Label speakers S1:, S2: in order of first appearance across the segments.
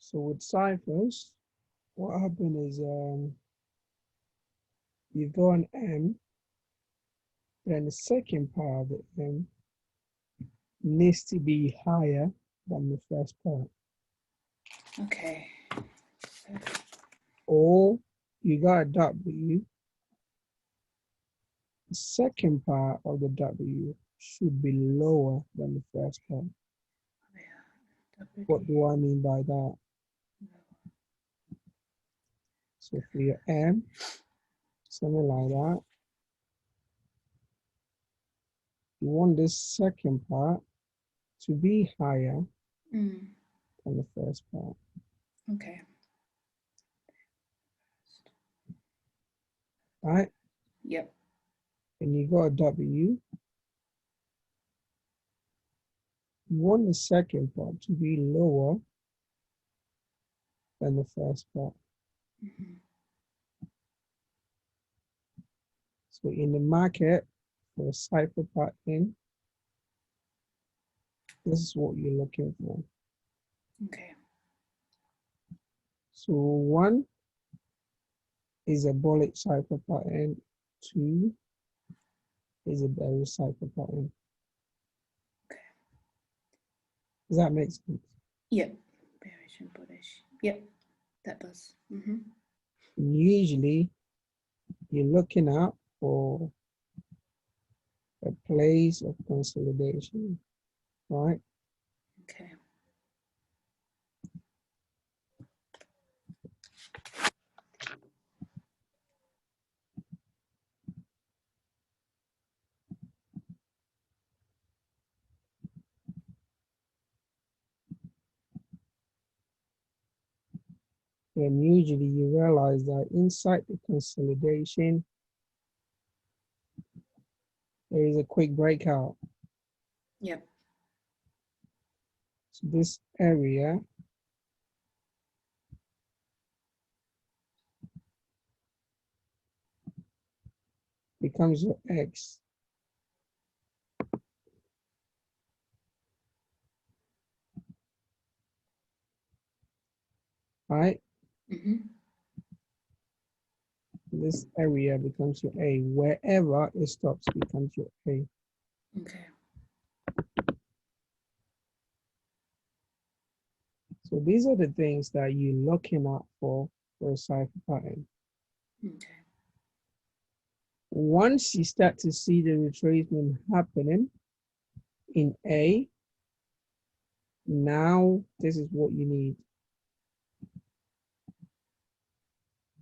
S1: So with ciphers, what happened is you go on M, then the second part of the M needs to be higher than the first part.
S2: Okay.
S1: Or you got a W, the second part of the W should be lower than the first part. What do I mean by that? So for your M, something like that, you want this second part to be higher than the first part.
S2: Okay.
S1: Right?
S2: Yep.
S1: And you got a W, you want the second part to be lower than the first part. So in the market, for a cipher pattern, this is what you're looking for.
S2: Okay.
S1: So 1 is a bullet cipher pattern, 2 is a berry cipher pattern.
S2: Okay.
S1: Does that make sense?
S2: Yep. Bearish and bullish. Yep. That does.
S1: And usually you're looking out for a place of consolidation, right?
S2: Okay.
S1: And usually you realize that inside the consolidation, there is a quick breakout.
S2: Yep.
S1: So this area becomes your X. Right? This area becomes your A. Wherever it stops becomes your A.
S2: Okay.
S1: So these are the things that you're looking out for a cipher pattern.
S2: Okay.
S1: Once you start to see the retracement happening in A, now this is what you need.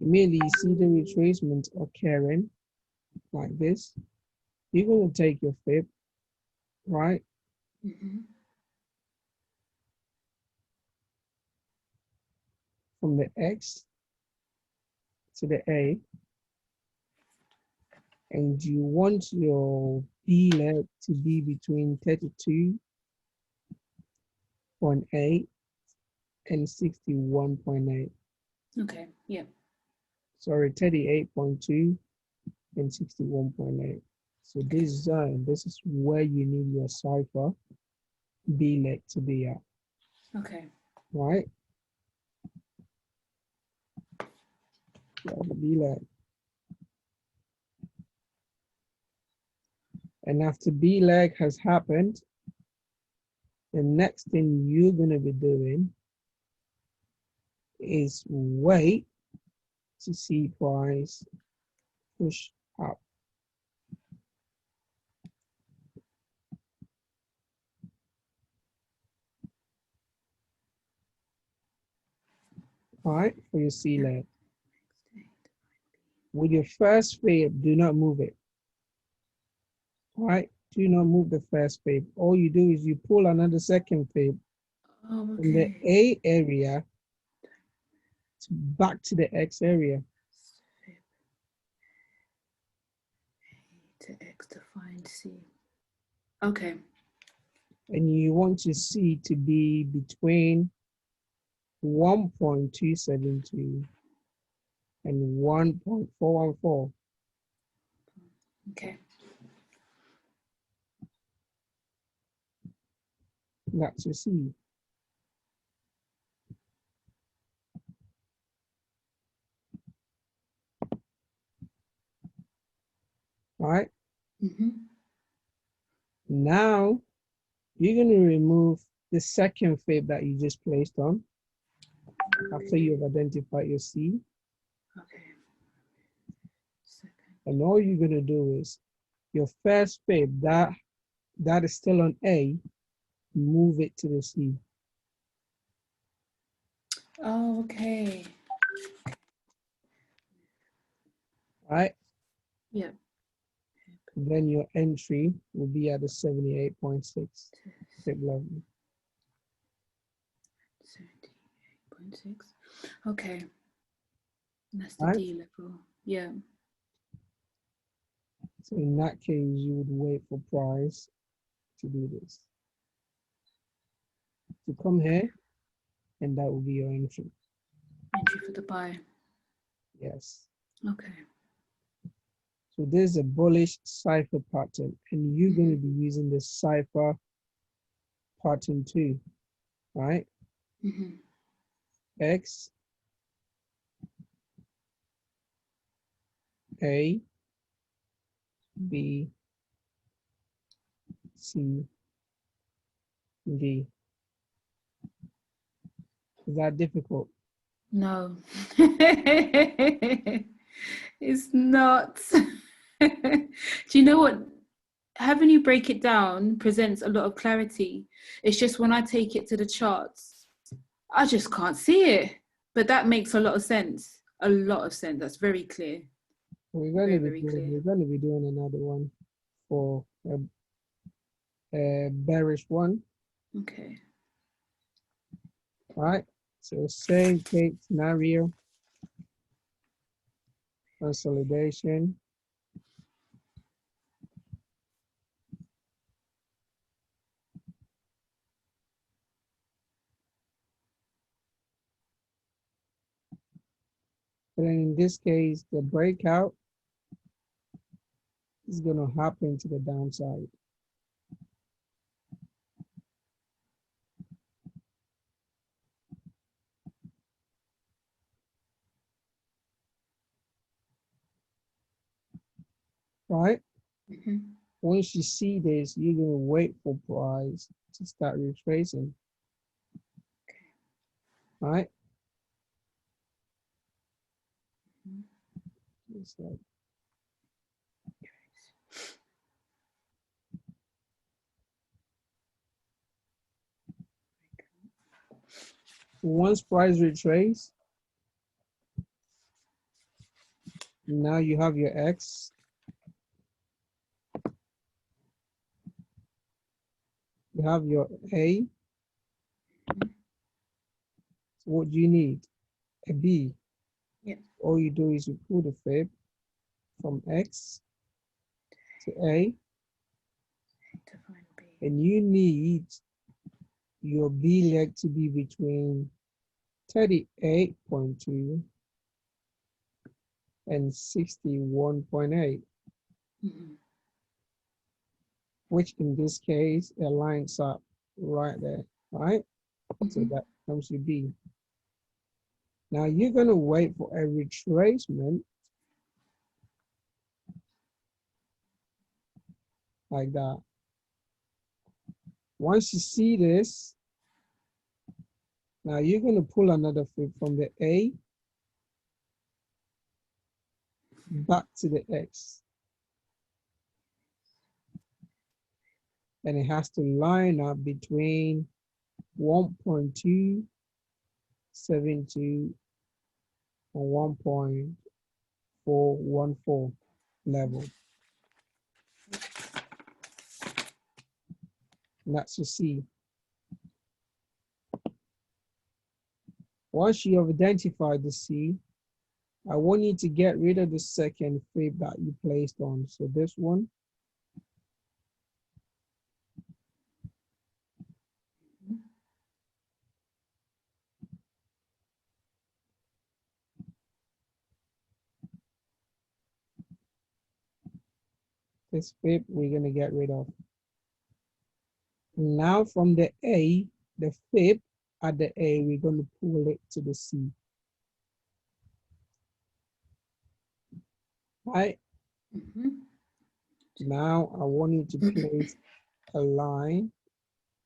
S1: Immediately you see the retracement occurring like this, you're going to take your fib, right? From the X to the A, and you want your B leg to be between 32.8 and 61.8.
S2: Okay. Yep.
S1: Sorry, 38.2 and 61.8. So this zone, this is where you need your cipher B leg to be at.
S2: Okay.
S1: Right? Yeah, the B leg. And after B leg has happened, the next thing you're gonna be doing is wait to see price push up. All right, for your C leg. With your first fib, do not move it. All right, do not move the first fib. All you do is you pull another second fib from the A area to back to the X area.
S2: To X to find C. Okay.
S1: And you want your C to be between 1.272 and 1.414.
S2: Okay.
S1: That's your C. All right.
S2: Mm-hmm.
S1: Now you're going to remove the second fib that you just placed on after you've identified your C.
S2: Okay. Second.
S1: And all you're going to do is your first fib that is still on A, move it to the C.
S2: Oh, okay.
S1: All right.
S2: Yeah.
S1: Then your entry will be at the 78.6 fib level.
S2: 78.6. Okay. And that's the
S1: All right.
S2: D level. Yeah.
S1: So in that case, you would wait for price to do this. To come here, and that will be your entry.
S2: Entry for the buy.
S1: Yes.
S2: Okay.
S1: So there's a bullish Cypher pattern, and you're going to be using the Cypher pattern too, right?
S2: Mm-hmm.
S1: X, A, B, C, D. Is that difficult?
S2: No. It's not. Do you know what? Having you break it down presents a lot of clarity. It's just when I take it to the charts, I just can't see it. But that makes a lot of sense. A lot of sense. That's very clear.
S1: We're
S2: Very,
S1: going to be
S2: very
S1: doing,
S2: clear.
S1: we're going to be doing another one for a bearish one,
S2: Okay.
S1: right? So same case scenario, consolidation. But then in this case, the breakout is going to happen to the downside. Right?
S2: Mm-hmm.
S1: Once you see this, you're going to wait for price to start retracing. Right? Just like once price retrace, now you have your X. You have your A. So what do you need? A B.
S2: Yes.
S1: All you do is you pull the fib from X to A,
S2: To find B.
S1: and you need your B leg to be between 38.2 and 61.8,
S2: Mm-hmm.
S1: which in this case it lines up right there, right? So
S2: Mm-hmm.
S1: that comes to B. Now you're going to wait for a retracement like that. Once you see this, now you're going to pull another fib from the A back to the X. And it has to line up between 1.272 and 1.414 level. And that's your C. Once you have identified the C, I want you to get rid of the second fib that you placed on. So this one, this fib we're going to get rid of. Now from the A, the fib at the A, we're going to pull it to the C. Right?
S2: Mm-hmm.
S1: Now I want you to place a line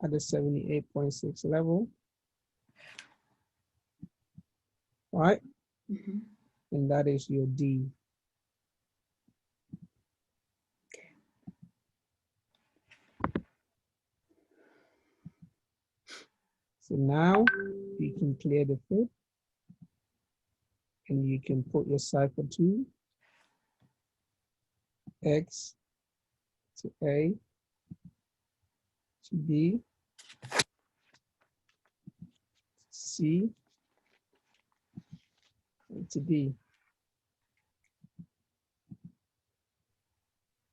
S1: at the 78.6 level, right? And that is your D. So now you can clear the fib and you can put your cipher 2, X to A to B, C and to D.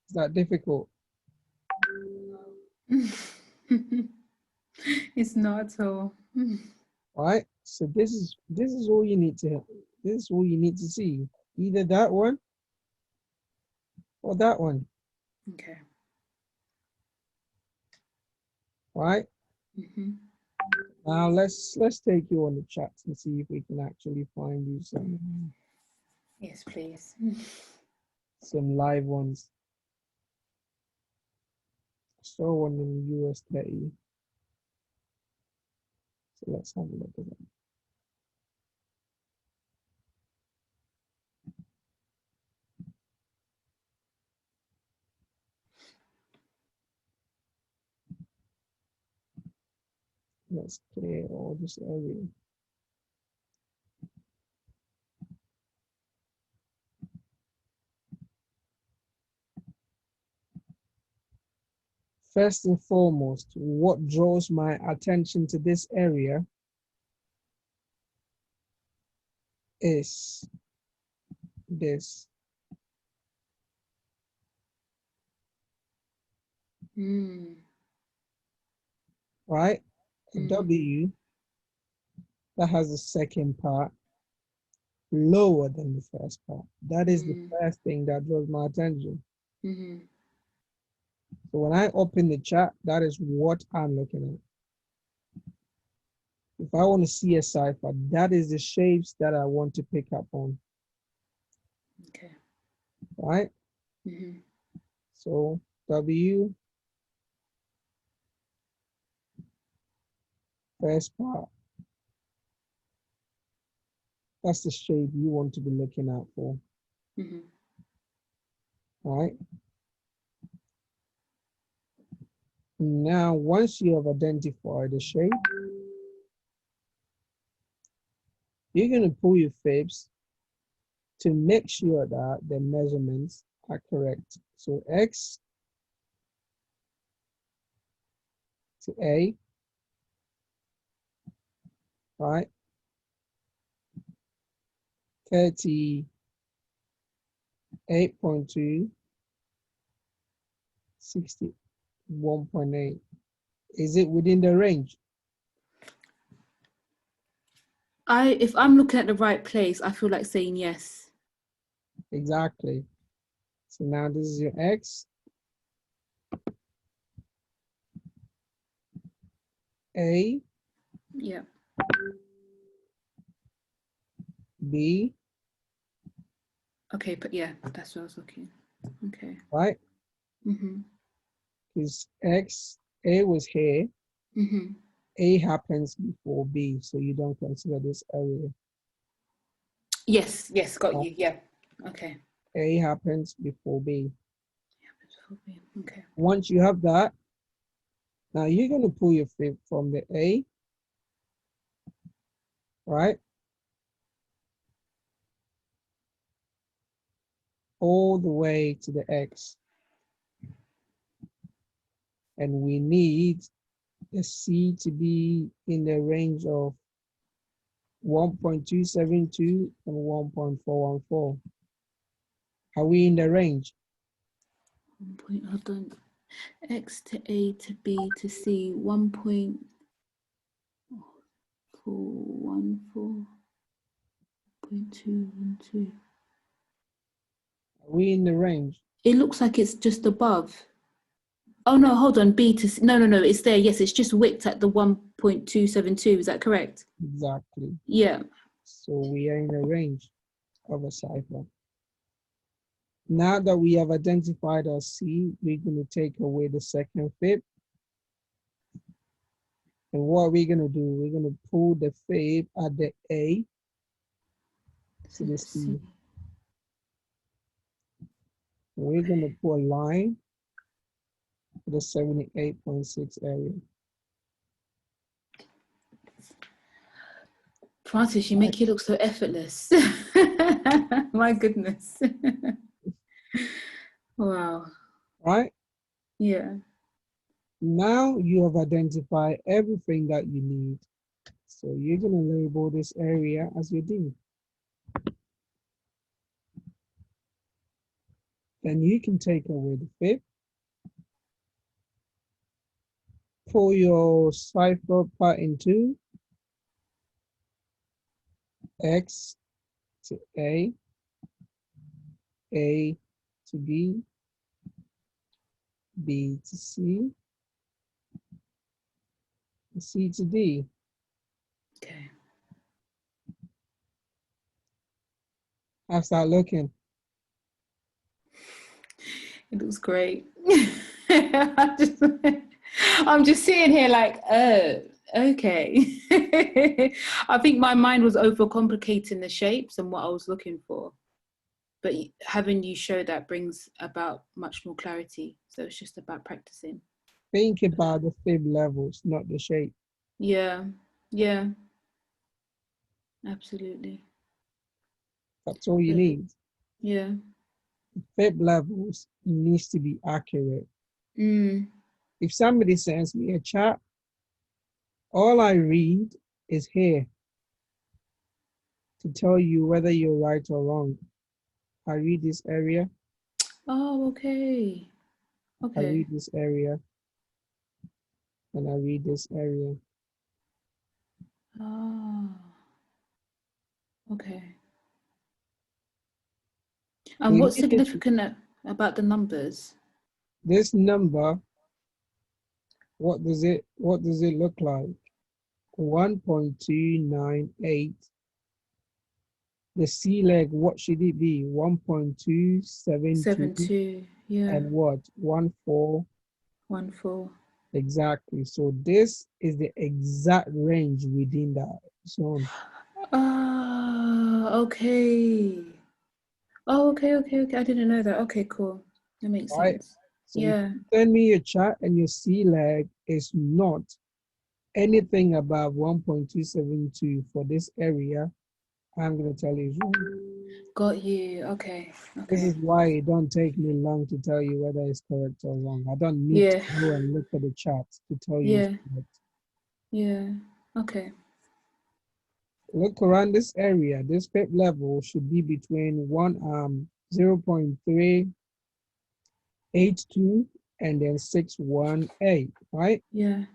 S1: Is that difficult?
S2: It's not at all.
S1: All right. So this is all you need to see. Either that one or that one.
S2: Okay.
S1: All right. Now let's take you on the chat and see if we can actually find you some
S2: Yes, please.
S1: some live ones. I saw one in the US 30. So let's have a look at that. Let's clear all this area. First and foremost, what draws my attention to this area is this. Right? A W that has the second part lower than the first part. That is the first thing that draws my attention. So when I open the chat, that is what I'm looking at. If I want to see a cipher, that is the shapes that I want to pick up on.
S2: Okay.
S1: Right? So W, first part. That's the shape you want to be looking out for. Right? Now, once you have identified the shape, you're going to pull your fibs to make sure that the measurements are correct. So X to A, right? 38.2, 61.8. Is it within the range?
S2: If I'm looking at the right place, I feel like saying yes.
S1: Exactly. So now this is your X. A.
S2: Yeah.
S1: B.
S2: Okay, but yeah, that's what I was looking. Okay.
S1: Right? Because X, A was here. A happens before B, so you don't consider this area.
S2: Yes, got you. Yeah. Okay.
S1: A happens before B.
S2: Okay.
S1: Once you have that, now you're going to pull your fib from the A, right? All the way to the X. And we need the C to be in the range of 1.272 and 1.414. Are we in the range?
S2: Hold on. X to A to B to C, 1.414.212.
S1: Are we in the range?
S2: It looks like it's just above. Oh no, hold on. B to C. No, it's there. Yes, it's just wicked at the 1.272. Is that correct?
S1: Exactly.
S2: Yeah.
S1: So we are in the range of a cipher. Now that we have identified our C, we're going to take away the second fib. And what we're going to do, we're going to pull the fib at the A to the C. We're going to put a line for the 78.6 area.
S2: Francis, you make it look so effortless. My goodness. Wow.
S1: Right?
S2: Yeah.
S1: Now you have identified everything that you need. So you're going to label this area as your D. Then you can take away the fib. Pull your cipher part into X to A to B, B to C, C to D.
S2: Okay.
S1: How's that looking?
S2: It looks great. I'm just sitting here like, oh, okay. I think my mind was overcomplicating the shapes and what I was looking for. But having you show that brings about much more clarity. So it's just about practicing.
S1: Think about the fib levels, not the shape.
S2: Yeah, yeah, absolutely.
S1: That's all you need.
S2: Yeah.
S1: Fib levels needs to be accurate.
S2: Mm.
S1: If somebody sends me a chat, all I read is here to tell you whether you're right or wrong. I read this area.
S2: Oh, okay.
S1: I
S2: Okay.
S1: read this area. And I read this area.
S2: Oh, okay. And what's significant about the numbers?
S1: This number, what does it look like? 1.298. The C leg, what should it be? 1.272.
S2: 7.2, yeah.
S1: And what? 1.4.
S2: 1.4.
S1: Exactly. So this is the exact range within that zone.
S2: Okay. Oh, okay. I didn't know that. Okay, cool. That makes sense.
S1: So
S2: Yeah.
S1: if you send me your chart and your C leg is not anything above 1.272 for this area, I'm going to tell you it's wrong.
S2: Got you. Okay.
S1: This is why it don't take me long to tell you whether it's correct or wrong. I don't need to go and look at the charts to tell you it's correct.
S2: Yeah. Okay.
S1: Look around this area. This fib level should be between 0.382 and then 618, right?
S2: Yeah.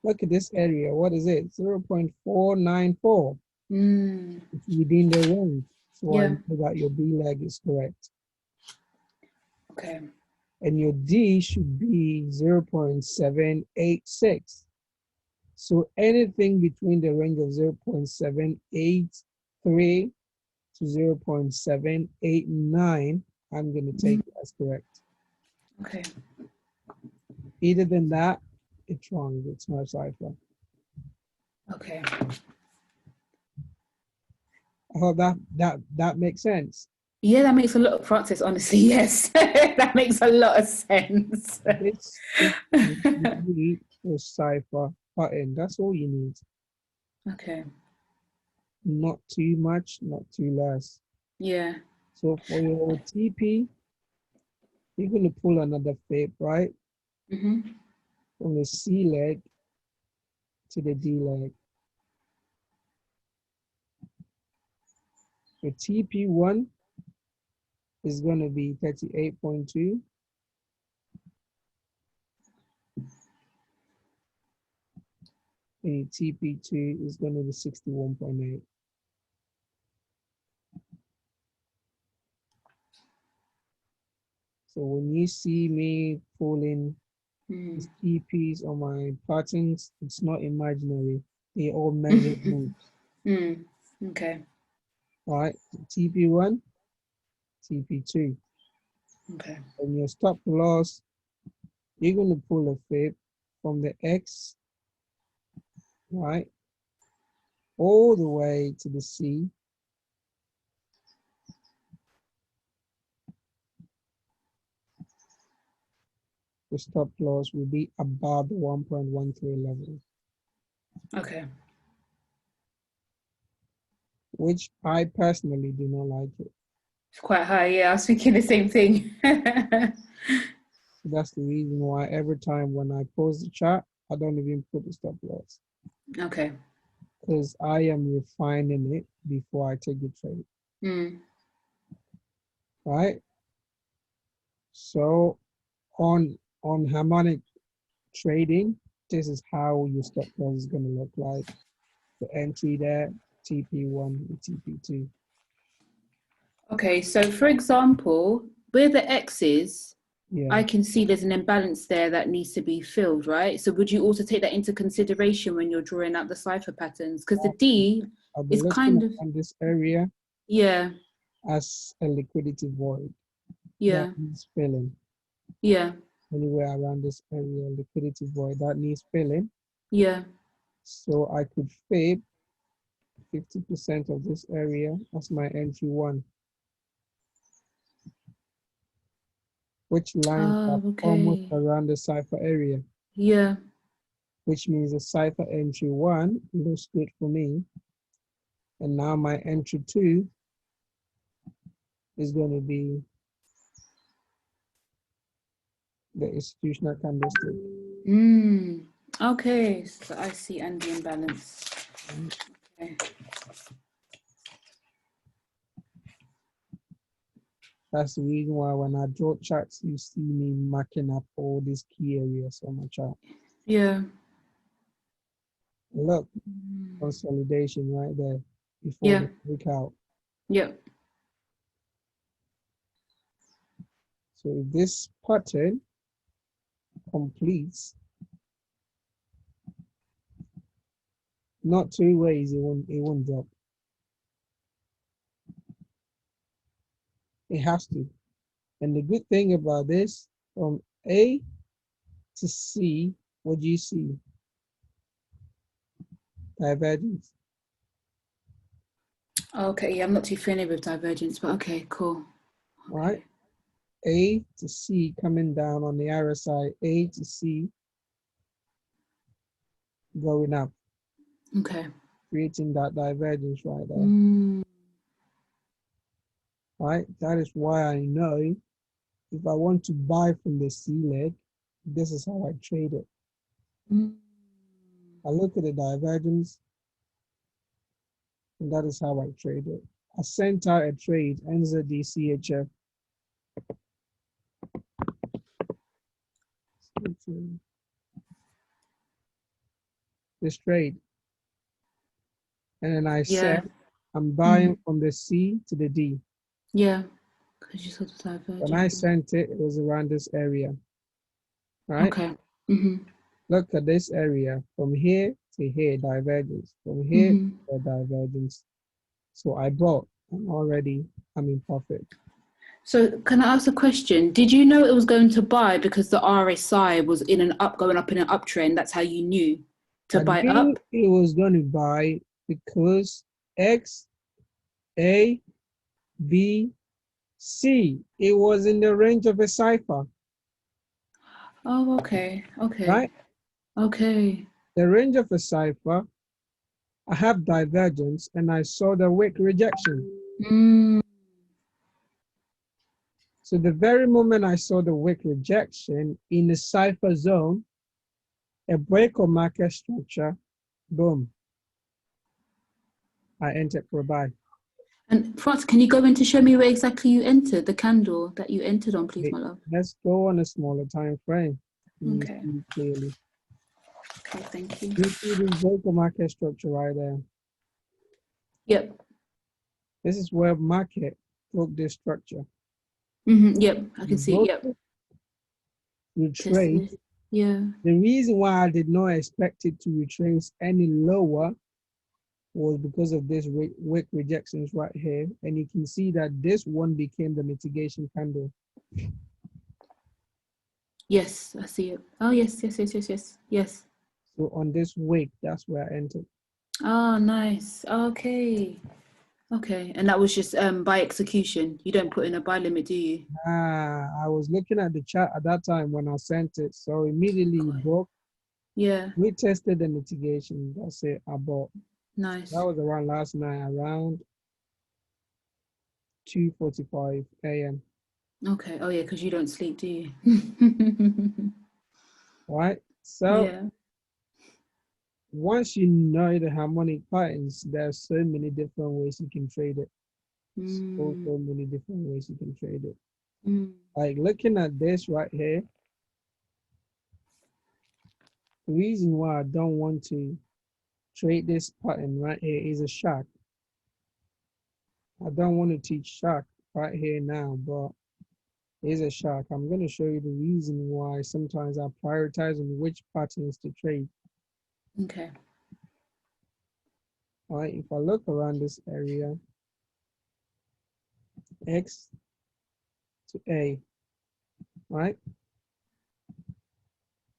S1: Look at this area. What is it? 0.494. It's within the range. So I know that your B leg is correct.
S2: Okay.
S1: And your D should be 0.786. So anything between the range of 0.783 to 0.789, I'm going to take as correct.
S2: Okay.
S1: Either than that, it's wrong. It's not Cypher.
S2: Okay.
S1: I hope that makes sense.
S2: Yeah, that makes a lot of Francis, honestly. Yes, that makes a lot of sense.
S1: This is the Cypher button. That's all you need.
S2: Okay.
S1: Not too much, not too less.
S2: Yeah.
S1: So for your TP, you're going to pull another fib, right? From the C leg to the D leg. So TP1 is going to be 38.2. And TP2 is going to be 61.8. So when you see me pulling these TPs on my patterns, it's not imaginary. They all measured moves.
S2: Okay.
S1: All right, so TP1, TP2.
S2: Okay.
S1: And your stop loss, you're going to pull a fib from the X, right, all the way to the C. The stop loss will be above the 1.13 level.
S2: Okay.
S1: Which I personally do not like it.
S2: It's quite high. Yeah, I was thinking the same thing.
S1: So that's the reason why every time when I post the chart, I don't even put the stop loss.
S2: Okay.
S1: Because I am refining it before I take the trade.
S2: Mm.
S1: Right? So on harmonic trading, this is how your stop loss is going to look like. The entry there, TP1 and TP2.
S2: Okay, so for example, where the X is,
S1: Yeah.
S2: I can see there's an imbalance there that needs to be filled, right? So would you also take that into consideration when you're drawing out the cipher patterns? Because the D
S1: I'll be
S2: is
S1: looking
S2: kind of,
S1: at this area
S2: yeah,
S1: as a liquidity void that
S2: yeah,
S1: needs filling.
S2: yeah,
S1: Anywhere around this area, liquidity void that needs filling.
S2: yeah.
S1: So I could fib 50% of this area as my entry one, which lines up almost
S2: Okay.
S1: around the cipher area,
S2: Yeah.
S1: which means the cipher entry one looks good for me. And now my entry two is going to be the institutional candlestick.
S2: Mm. Okay, so I see and the imbalance. Okay.
S1: That's the reason why when I draw charts, you see me marking up all these key areas on my chart.
S2: Yeah.
S1: Look, consolidation right there before
S2: Yeah.
S1: the breakout.
S2: Yep.
S1: So if this pattern completes, not two ways, it won't drop. It has to. And the good thing about this, from A to C, what do you see? Divergence.
S2: Okay, yeah, I'm not too familiar with divergence, but okay, cool. Okay.
S1: Right? A to C coming down on the RSI, A to C going up,
S2: Okay.
S1: creating that divergence right there.
S2: Mm.
S1: Right? That is why I know if I want to buy from the C leg, this is how I trade it.
S2: Mm.
S1: I look at the divergence, and that is how I trade it. I sent out a trade, NZDCHF. This trade. And then I
S2: Yeah.
S1: said, I'm buying from the C to the D.
S2: Yeah. Because you saw the divergence.
S1: When I sent it, it was around this area. Right?
S2: Okay. Mm-hmm.
S1: Look at this area. From here to here, divergence. From here to divergence. So I bought, and already I'm in profit.
S2: So can I ask a question? Did you know it was going to buy because the RSI was in an up, going up in an uptrend? That's how you knew to
S1: I
S2: buy
S1: knew
S2: up?
S1: it was going to buy because X, A, B, C. It was in the range of a cipher,
S2: Oh, okay. Okay.
S1: right?
S2: Okay.
S1: The range of a cipher, I have divergence, and I saw the wick rejection.
S2: Mm.
S1: So the very moment I saw the wick rejection in the cipher zone, a break of market structure, boom, I entered for a buy.
S2: And Franz, can you go in to show me where exactly you entered, the candle that you entered on, please,
S1: Okay,
S2: my love?
S1: let's go on a smaller time frame. You
S2: Okay.
S1: see clearly.
S2: Okay, thank you.
S1: You see this break of market structure right there.
S2: Yep.
S1: This is where market broke this structure.
S2: Mm-hmm. Yep, I
S1: You
S2: can see.
S1: broke
S2: Yep.
S1: it, you
S2: Tested
S1: trade.
S2: it. Yeah.
S1: The reason why I did not expect it to retrace any lower was because of this wick rejections right here. And you can see that this one became the mitigation candle.
S2: Yes, I see it. Oh, yes, yes, yes, yes, yes, yes.
S1: So on this wick, that's where I entered.
S2: Oh, nice. Okay. Okay. And that was just by execution. You don't put in a buy limit, do you?
S1: I was looking at the chart at that time when I sent it. So immediately it broke.
S2: Yeah.
S1: We tested the mitigation. That's it. I bought.
S2: Nice.
S1: That was around last night, around 2:45 a.m.
S2: Okay. Oh, yeah, because you don't sleep, do you?
S1: Right? So
S2: Yeah.
S1: once you know the harmonic patterns, there's so many different ways you can trade it. So many different ways you can trade it. Like looking at this right here, the reason why I don't want to trade this pattern right here is a shock. I don't want to teach shock right here now, but it's a shock. I'm going to show you the reason why sometimes I prioritize on which patterns to trade.
S2: Okay.
S1: All right, if I look around this area, X to A, right?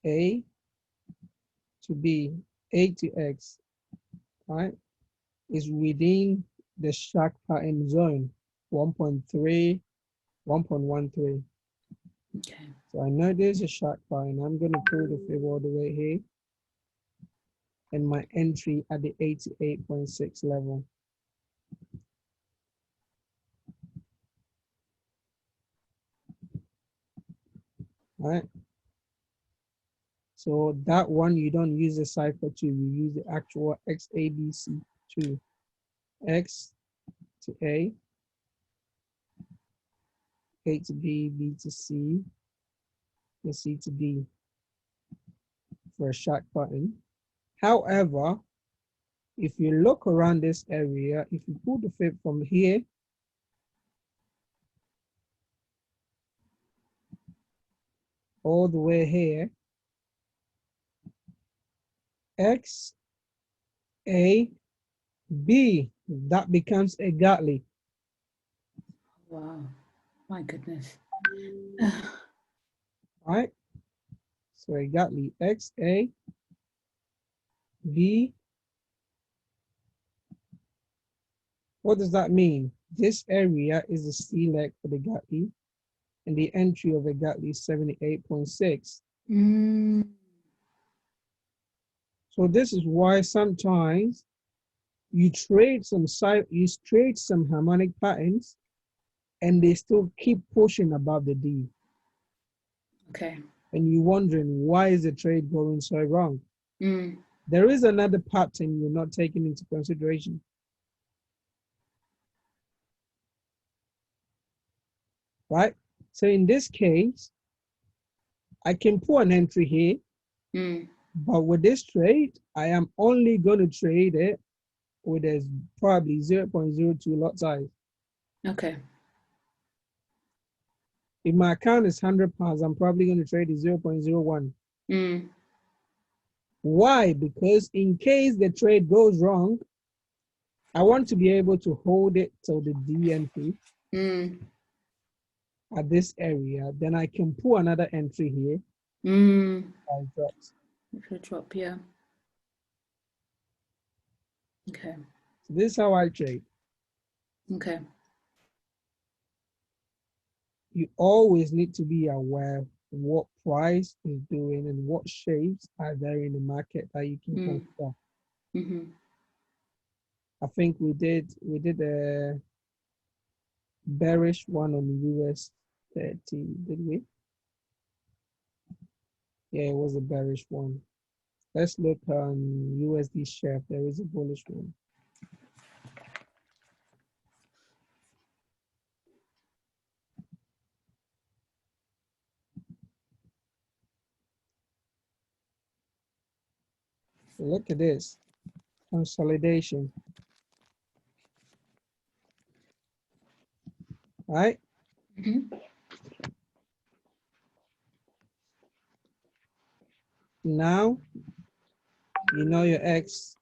S1: A to B, A to X, right? Is within the shock pattern zone, 1.3, 1.13.
S2: Okay.
S1: So I know there's a shock pattern. I'm going to pull the fib all the way here. And my entry at the 88.6 level. All right. So that one, you don't use the Cypher 2, you use the actual XABC2. X to A, A to B, B to C, and C to D for a shock pattern. However, if you look around this area, if you pull the fib from here, all the way here, X, A, B, that becomes a Gatling.
S2: Wow. My goodness.
S1: Right? So a Gatling, X, A, B. What does that mean? This area is the C leg for the Gatling, and the entry of a Gatling is 78.6. So this is why sometimes you trade some harmonic patterns and they still keep pushing above the D.
S2: Okay.
S1: And you're wondering, why is the trade going so wrong? There is another pattern you're not taking into consideration. Right? So in this case, I can put an entry here, but with this trade, I am only going to trade it with a probably 0.02 lot size.
S2: Okay.
S1: If my account is £100, I'm probably going to trade it 0.01. Why? Because in case the trade goes wrong, I want to be able to hold it till the D entry at this area. Then I can pull another entry here. It drops.
S2: It could drop, yeah. Okay.
S1: So this is how I trade.
S2: Okay.
S1: You always need to be aware what price is doing and what shapes are there in the market that you can consider. I think we did a bearish one on the US 30, did we? Yeah, it was a bearish one. Let's look on USD chef. There is a bullish one. Look at this consolidation. Right? Now you know your X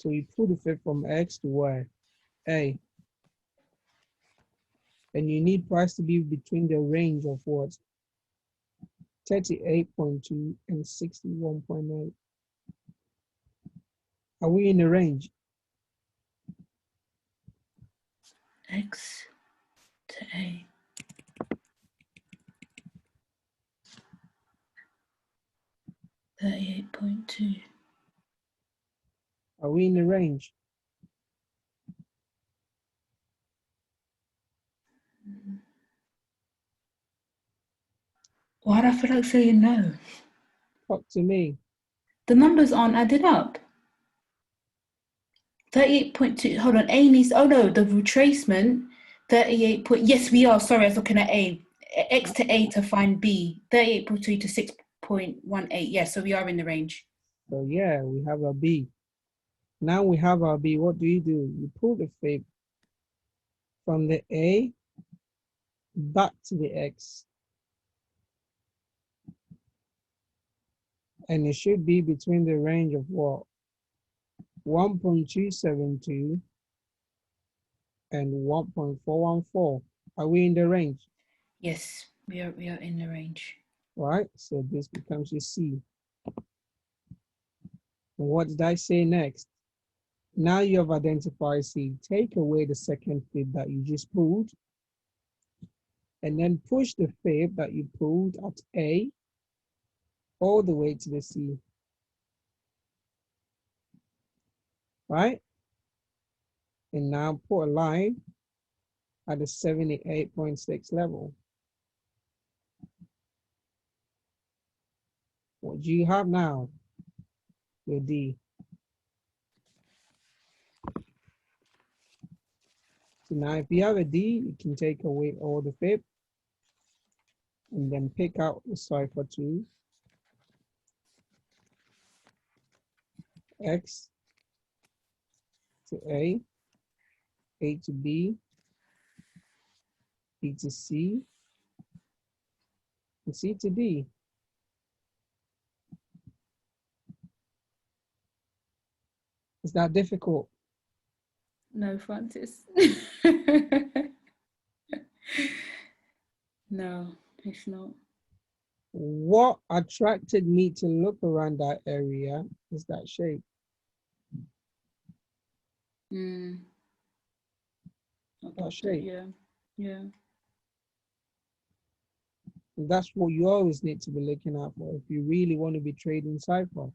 S1: So you pull the fib from X to where? A. And you need price to be between the range of what? 38.2 and 61.8. Are we in the range?
S2: X to A. $38.2.
S1: Are we in the range?
S2: Why do I feel like saying no?
S1: Talk to me.
S2: The numbers aren't added up. 38.2. Hold on. A needs. Oh no, the retracement. 38. Yes, we are. Sorry, I was looking at A. X to A to find B. 38.2 to 6.18. Yes, so we are in the range.
S1: So yeah, we have a B. Now we have our B. What do? You pull the fib from the A back to the X. And it should be between the range of what? 1.272 and 1.414. Are we in the range?
S2: Yes, we are in the range.
S1: Right? So this becomes your C. And what did I say next? Now you have identified C. Take away the second fib that you just pulled, and then push the fib that you pulled at A all the way to the C. Right? And now put a line at the 78.6 level. What do you have now? Your D. So now if you have a D, you can take away all the fib and then pick out the cipher 2, X to A to B, B to C, and C to D. Is that difficult?
S2: No, Francis. No, it's not.
S1: What attracted me to look around that area is that shape. That shape.
S2: Yeah.
S1: And that's what you always need to be looking out for if you really want to be trading Cypher.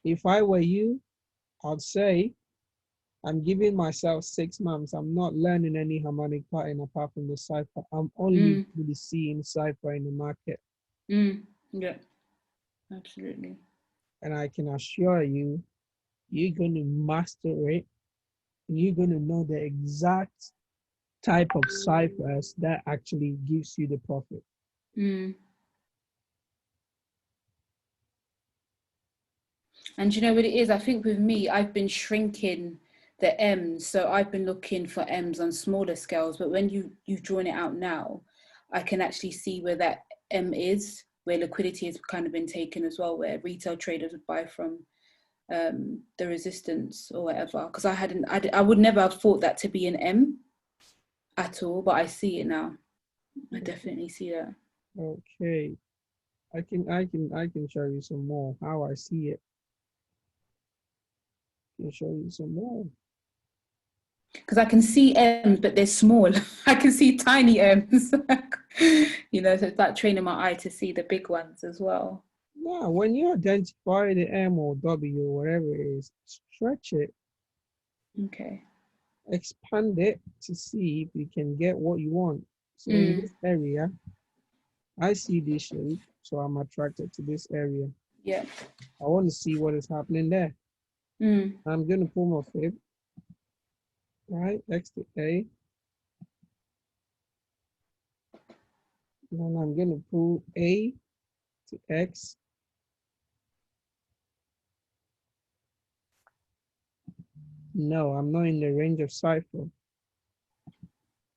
S1: If I were you, I'd say I'm giving myself 6 months. I'm not learning any harmonic pattern apart from the Cypher. I'm only really seeing Cypher in the market.
S2: Yeah, absolutely.
S1: And I can assure you, you're going to master it. You're going to know the exact type of ciphers that actually gives you the profit.
S2: And you know what it is? I think with me, I've been shrinking the M's. So I've been looking for M's on smaller scales. But when you've drawn it out now, I can actually see where that M is, where liquidity has kind of been taken as well, where retail traders would buy from the resistance or whatever. Because I would never have thought that to be an M at all, but I see it now. I definitely see that.
S1: Okay. I can show you some more how I see it. I can show you some more.
S2: Because I can see M's, but they're small. I can see tiny M's. You know, so it's like training my eye to see the big ones as well.
S1: Yeah, when you identify the M or W or whatever it is, stretch it.
S2: Okay.
S1: Expand it to see if you can get what you want. So in this area, I see this shape, so I'm attracted to this area.
S2: Yeah.
S1: I want to see what is happening there. I'm going to pull my fib, right, X to A. And I'm going to pull A to X. No, I'm not in the range of Cypher.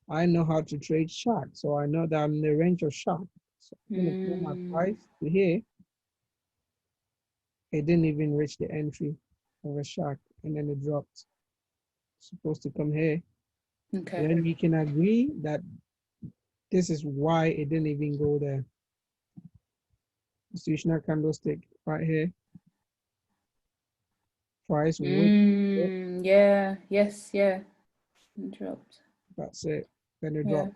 S1: I know how to trade shark, so I know that I'm in the range of shark. So I'm going to pull my price to here. It didn't even reach the entry. of a shark, and then it dropped. It's supposed to come here.
S2: Okay.
S1: Then you can agree that this is why it didn't even go there. Institutional candlestick right here. Price would.
S2: Yeah. Yes. Yeah. It dropped.
S1: That's it. Then it
S2: Yeah.
S1: dropped.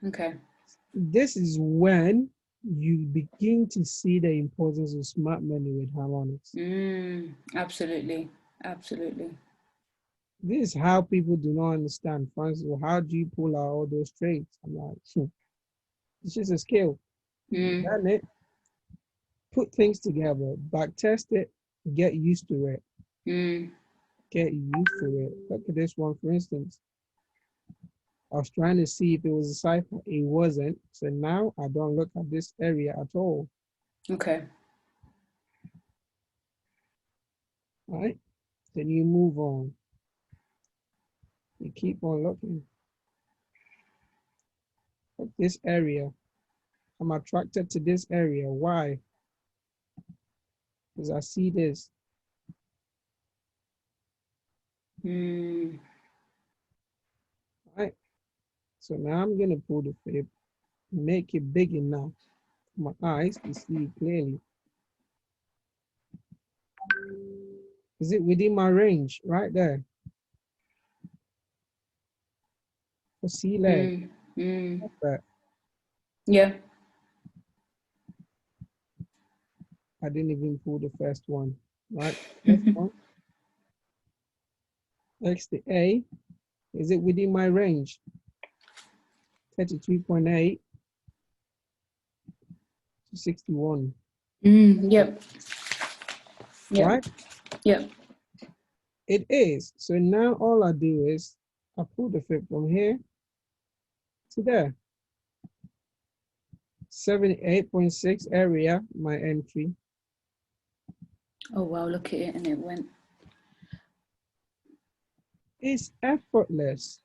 S2: Okay.
S1: This is when you begin to see the importance of smart money with harmonics.
S2: Absolutely. Absolutely.
S1: This is how people do not understand. For instance, well, how do you pull out all those trades? I'm like, it's just a skill. Learn it, put things together, back test it, get used to it. Get used to it. Look at this one, for instance. I was trying to see if it was a cipher. It wasn't. So now I don't look at this area at all.
S2: Okay.
S1: All right. Then you move on. You keep on looking at this area. I'm attracted to this area. Why? Because I see this. Right. So now I'm gonna pull the fib, make it big enough for my eyes to see it clearly. Is it within my range? Right there. For sea leg. Like that.
S2: Yeah.
S1: I didn't even pull the first one. Right. This one. X to A. Is it within my range? 32.8 to 61.
S2: Yep. Yep.
S1: Right?
S2: Yep.
S1: It is. So now all I do is I pull the fib from here to there. 78.6 area, my entry.
S2: Oh wow, look at it, and it went.
S1: It's effortless.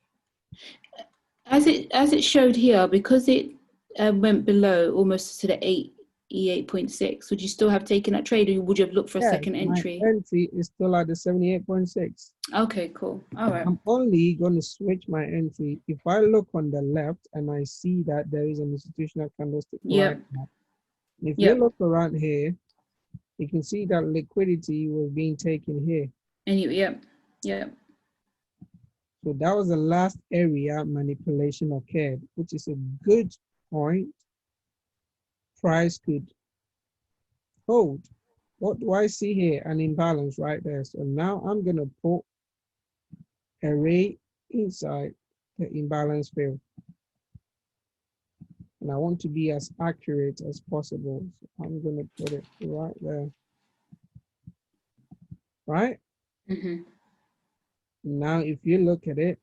S2: As it showed here, because it went below almost to the 8.6, would you still have taken that trade, or would you have looked for a second entry?
S1: My entry is still at the 78.6.
S2: Okay, cool. All right.
S1: I'm only going to switch my entry if I look on the left and I see that there is an institutional candlestick right now. If you look around here, you can see that liquidity was being taken here.
S2: And
S1: So that was the last area manipulation occurred, which is a good point. Price could hold. What do I see here? An imbalance right there. So now I'm going to put a ray inside the imbalance field. And I want to be as accurate as possible. So I'm going to put it right there. Right? Now, if you look at it,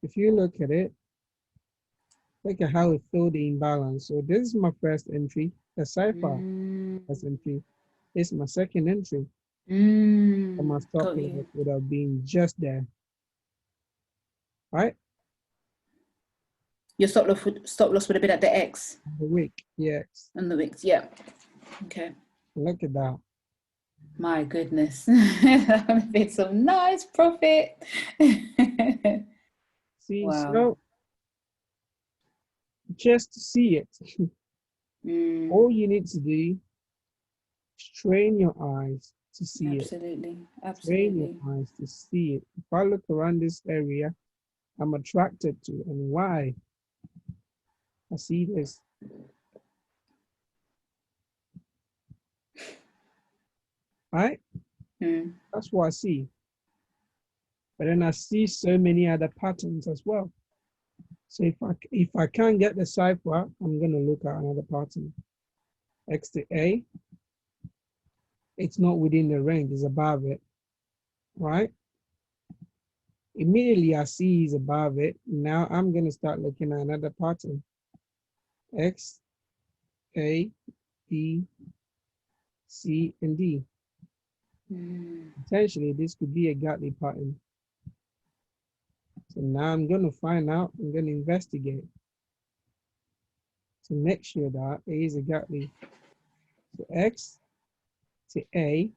S1: if you look at it, look at how it filled the imbalance. So this is my first entry, the Cypher first entry. This is my second entry. And my stop loss would have been just there. Right?
S2: Your stop loss would have been at the X.
S1: The wick, yes.
S2: And the wicks, yeah. Okay.
S1: Look at that.
S2: My goodness. It's some nice profit.
S1: See, wow. So just to see it, all you need to do is train your eyes to see it.
S2: Absolutely.
S1: Train your eyes to see it. If I look around this area, I'm attracted to it. And why? I see this. Right? That's what I see. But then I see so many other patterns as well. So if I can't get the cipher, I'm gonna look at another pattern. X to A. It's not within the range, it's above it. Right? Immediately I see is above it. Now I'm gonna start looking at another pattern. X, A, B, C, and D. Potentially this could be a Gatling pattern. So now I'm going to find out, I'm going to investigate to make sure that A is exactly, so X to A,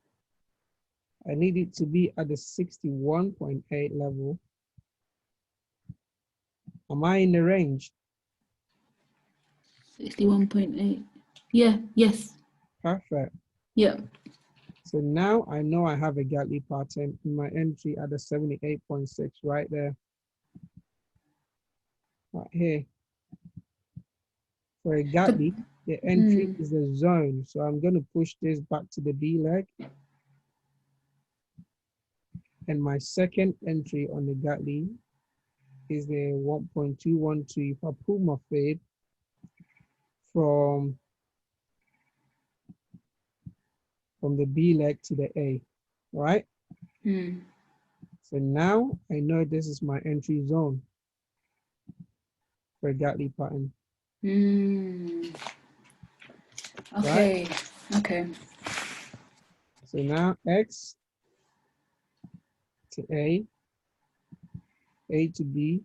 S1: I need it to be at the 61.8 level. Am I in the range?
S2: 61.8. Yeah, yes.
S1: Perfect.
S2: Yeah.
S1: So now I know I have a Gatling pattern in my entry at the 78.6 right there. Right here. For a Gatling, the entry is the zone. So I'm going to push this back to the B leg. And my second entry on the Gatling is the 1.212. If I pull my fade from the B leg to the A, right? So now I know this is my entry zone for a Gatling pattern.
S2: Okay.
S1: Right?
S2: Okay.
S1: So now X to A to B,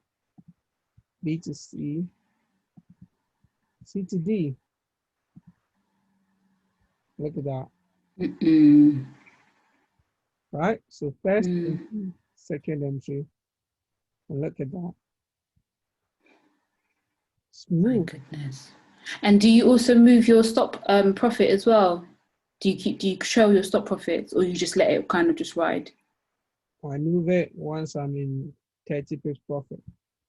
S1: B to C, C to D. Look at that. Right? So first entry, second entry. And look at that. Smooth.
S2: My goodness. And do you also move your stop profit as well? Do you control your stop profits, or you just let it kind of just ride?
S1: I move it once I'm in 30 pips profit.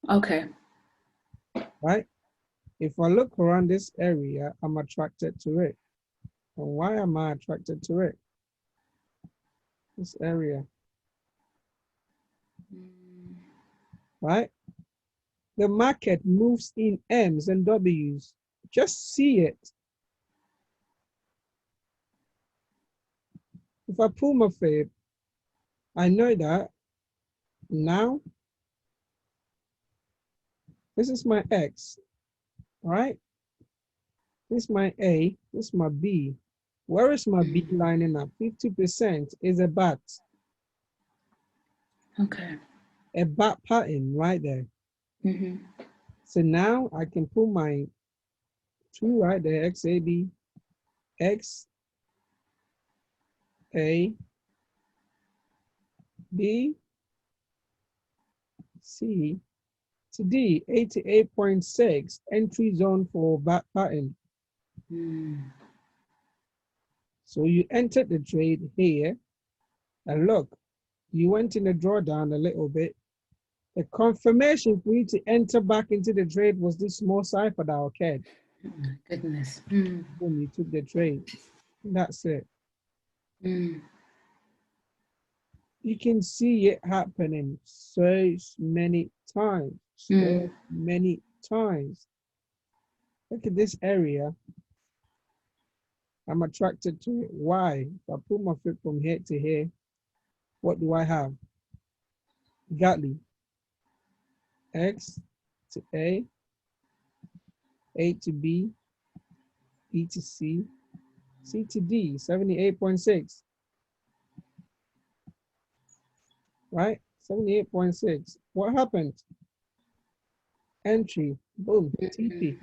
S2: Okay.
S1: Right? If I look around this area, I'm attracted to it. And why am I attracted to it? This area. Right? The market moves in M's and W's. Just see it. If I pull my fib, I know that now this is my X, right? This is my A, this is my B. Where is my B lining up? 50% is a bat.
S2: Okay.
S1: A bat pattern right there. So now I can pull my two right there, XAB, X, A, B, C to D, 88.6, entry zone for bat pattern. So you entered the trade here, and look, you went in the drawdown a little bit. The confirmation for you to enter back into the trade was this small cipher that occurred.
S2: Oh my goodness.
S1: When you took the trade, that's it. You can see it happening so many times, so many times. Look at this area. I'm attracted to it. Why? If I put my foot from here to here, what do I have? Gatling. X to A to B, B to C, C to D, 78.6. Right? 78.6. What happened? Entry, boom, TP.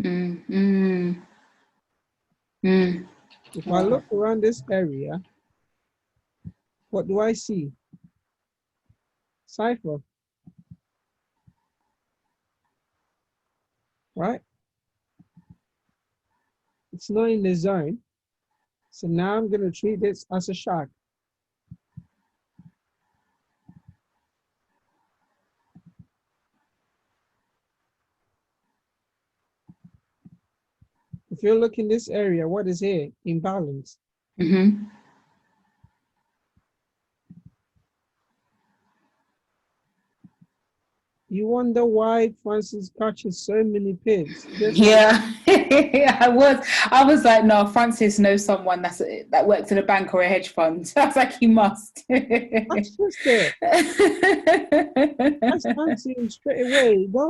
S1: If I look around this area, what do I see? Cypher. Right? It's not in the zone. So now I'm going to treat this as a shark. If you look in this area, what is here? Imbalance. You wonder why Francis catches so many pips.
S2: Yeah, I was like, no, Francis knows someone that works in a bank or a hedge fund. I was like, he must.
S1: That's just it. That's answering straight away. Go.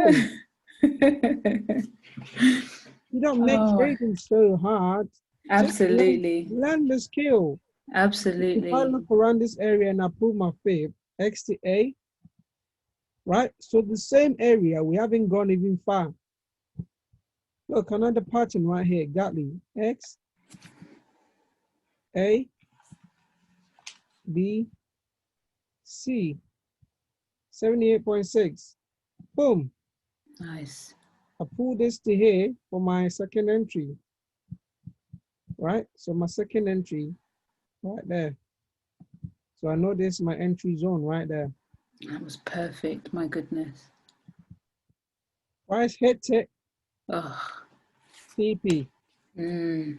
S1: You don't make trading so hard.
S2: Absolutely.
S1: Just learn the skill.
S2: Absolutely.
S1: If I look around this area and I pull my fib, X to A, right? So the same area, we haven't gone even far. Look, another pattern right here, exactly. X, A, B, C, 78.6. Boom.
S2: Nice.
S1: I pull this to here for my second entry, right? So my second entry right there. So I know this is my entry zone right there.
S2: That was perfect. My goodness.
S1: Price hit it,
S2: Oh.
S1: TP.
S2: Mm.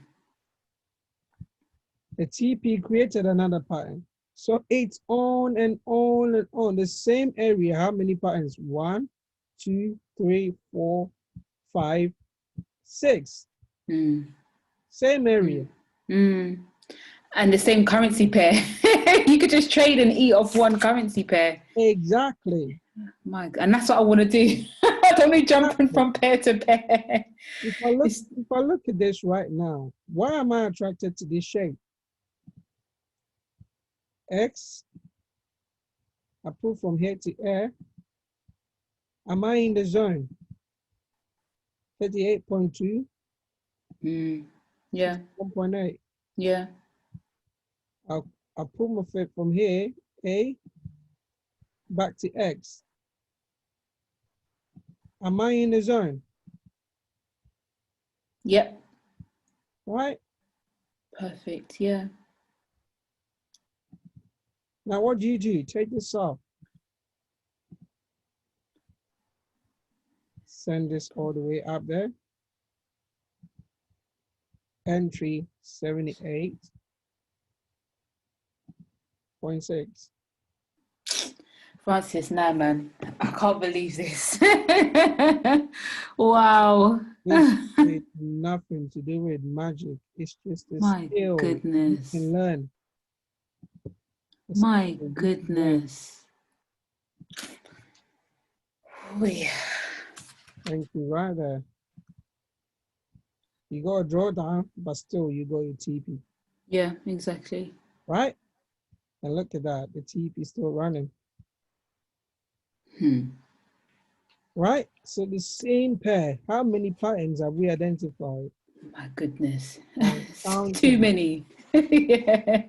S1: The TP created another pattern. So it's on and on and on. The same area, how many patterns? 1, 2, 3, 4, 5, 6.
S2: Mm.
S1: Same area.
S2: Mm. And the same currency pair. You could just trade and eat off one currency pair.
S1: Exactly.
S2: And that's what I want to do. I don't be jumping
S1: Exactly.
S2: from pair to pair.
S1: If I look at this right now, why am I attracted to this shape? X, I pull from here to here. Am I in the zone? 38.2.
S2: Yeah.
S1: 1.8.
S2: Yeah.
S1: I'll pull my foot from here, A, back to X. Am I in the zone?
S2: Yep.
S1: Right?
S2: Perfect. Yeah.
S1: Now what do? Take this off. Send this all the way up there. Entry 78.6.
S2: Francis, nah, man. I can't believe this. Wow.
S1: This is nothing to do with magic. It's just a
S2: My
S1: skill you
S2: goodness.
S1: can learn.
S2: My goodness.
S1: Thank you, right there. You got a drawdown, but still you got your TP.
S2: Yeah, exactly.
S1: Right? And look at that, the TP is still running. Right? So the same pair, how many patterns have we identified?
S2: My goodness.
S1: Uncountable.
S2: Too many. Yeah.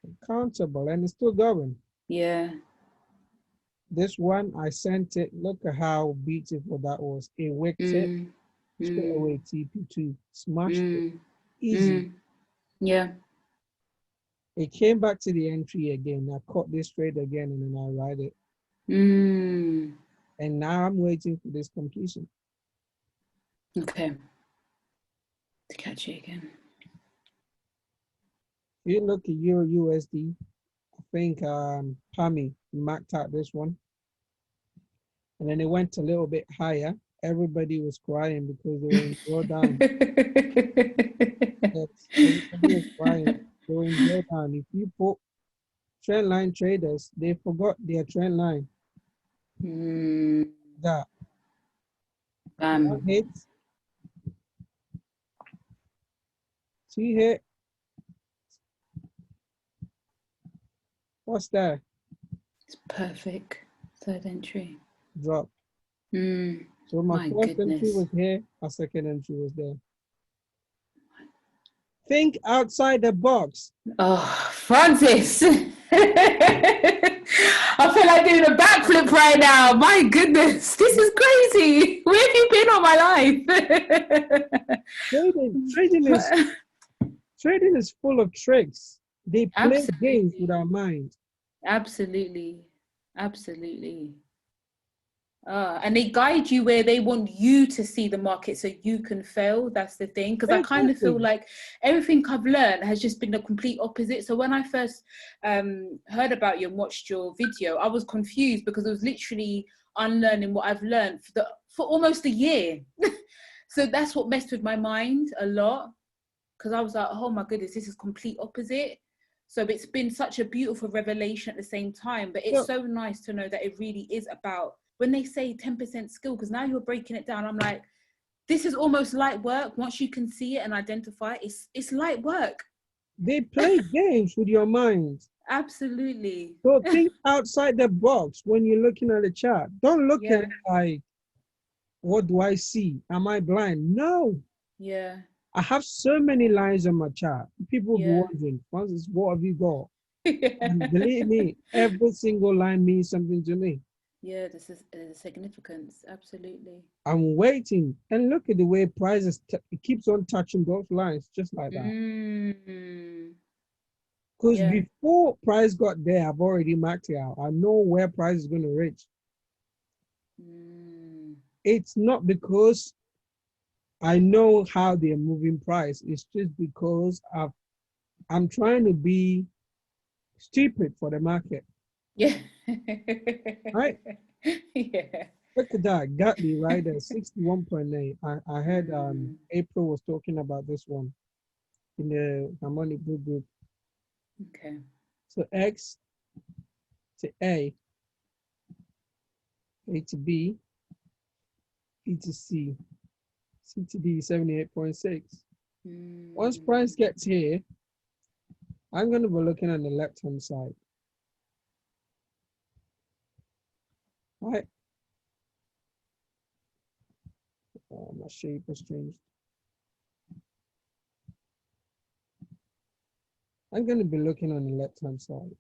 S1: Uncountable, and it's still going.
S2: Yeah.
S1: This one, I sent it. Look at how beautiful that was. It wicked it. Straight away, TP2. Smashed it. Easy.
S2: Yeah.
S1: It came back to the entry again. I caught this trade again and then I ride it. And now I'm waiting for this completion.
S2: Okay. To catch it again.
S1: If you look at Euro USD, I think Pami marked out this one. And then it went a little bit higher. Everybody was crying because they were in drawdown. Yes, everybody was crying. They were in drawdown. If you put trend line traders, they forgot their trend line. That one hit, two hit. What's that?
S2: It's perfect. Third entry.
S1: Drop. So my first entry was here, my second entry was there. Think outside the box.
S2: Oh, Francis. I feel like doing a backflip right now. My goodness, this is crazy. Where have you been all my life?
S1: Trading is full of tricks. They play
S2: Absolutely.
S1: games with our mind.
S2: Absolutely. Absolutely. And they guide you where they want you to see the market so you can fail. That's the thing. Because I kind of feel like everything I've learned has just been the complete opposite. So when I first heard about you and watched your video, I was confused because it was literally unlearning what I've learned for almost a year. So that's what messed with my mind a lot. Because I was like, oh my goodness, this is complete opposite. So it's been such a beautiful revelation at the same time. But it's so nice to know that it really is about, when they say 10% skill, because now you're breaking it down, I'm like, this is almost light work. Once you can see it and identify it, it's light work.
S1: They play games with your mind.
S2: Absolutely.
S1: So think outside the box when you're looking at the chart. Don't look at
S2: Yeah.
S1: it like, what do I see? Am I blind? No.
S2: Yeah.
S1: I have so many lines on my chart. People will be
S2: Yeah.
S1: wondering, Francis, what have you got? And
S2: Yeah.
S1: believe me, every single line means something to me.
S2: Yeah, this is significance. Absolutely.
S1: I'm waiting, and look at the way prices it keeps on touching those lines just like that.
S2: Mm.
S1: Because
S2: Yeah.
S1: before price got there, I've already marked it out. I know where price is going to reach.
S2: Mm.
S1: It's not because I know how they're moving price. It's just because I'm trying to be stupid for the market,
S2: Yeah.
S1: right?
S2: Yeah.
S1: Look at that, got me right at 61.9. I heard
S2: Mm.
S1: April was talking about this one in the Harmonic group.
S2: Okay.
S1: So X to A to B, B to C, C to D 78.6. Once price
S2: Mm.
S1: gets here, I'm going to be looking on the left hand side, right? My shape has changed. I'm going to be looking on the left hand side,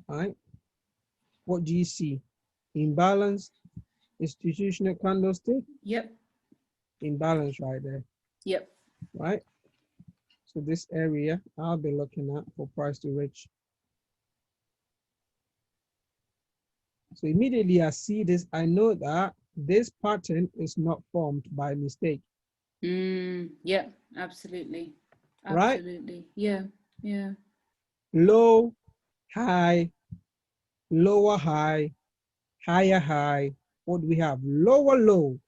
S1: right? What do you see? Imbalance, institutional candlestick,
S2: Yep.
S1: imbalance right there,
S2: Yep.
S1: right? So this area I'll be looking at for price to reach. So immediately I see this, I know that this pattern is not formed by mistake,
S2: Yep. Absolutely.
S1: right?
S2: Absolutely. Yeah. Yeah.
S1: Low, high, lower high, higher high. What do we have? Lower low.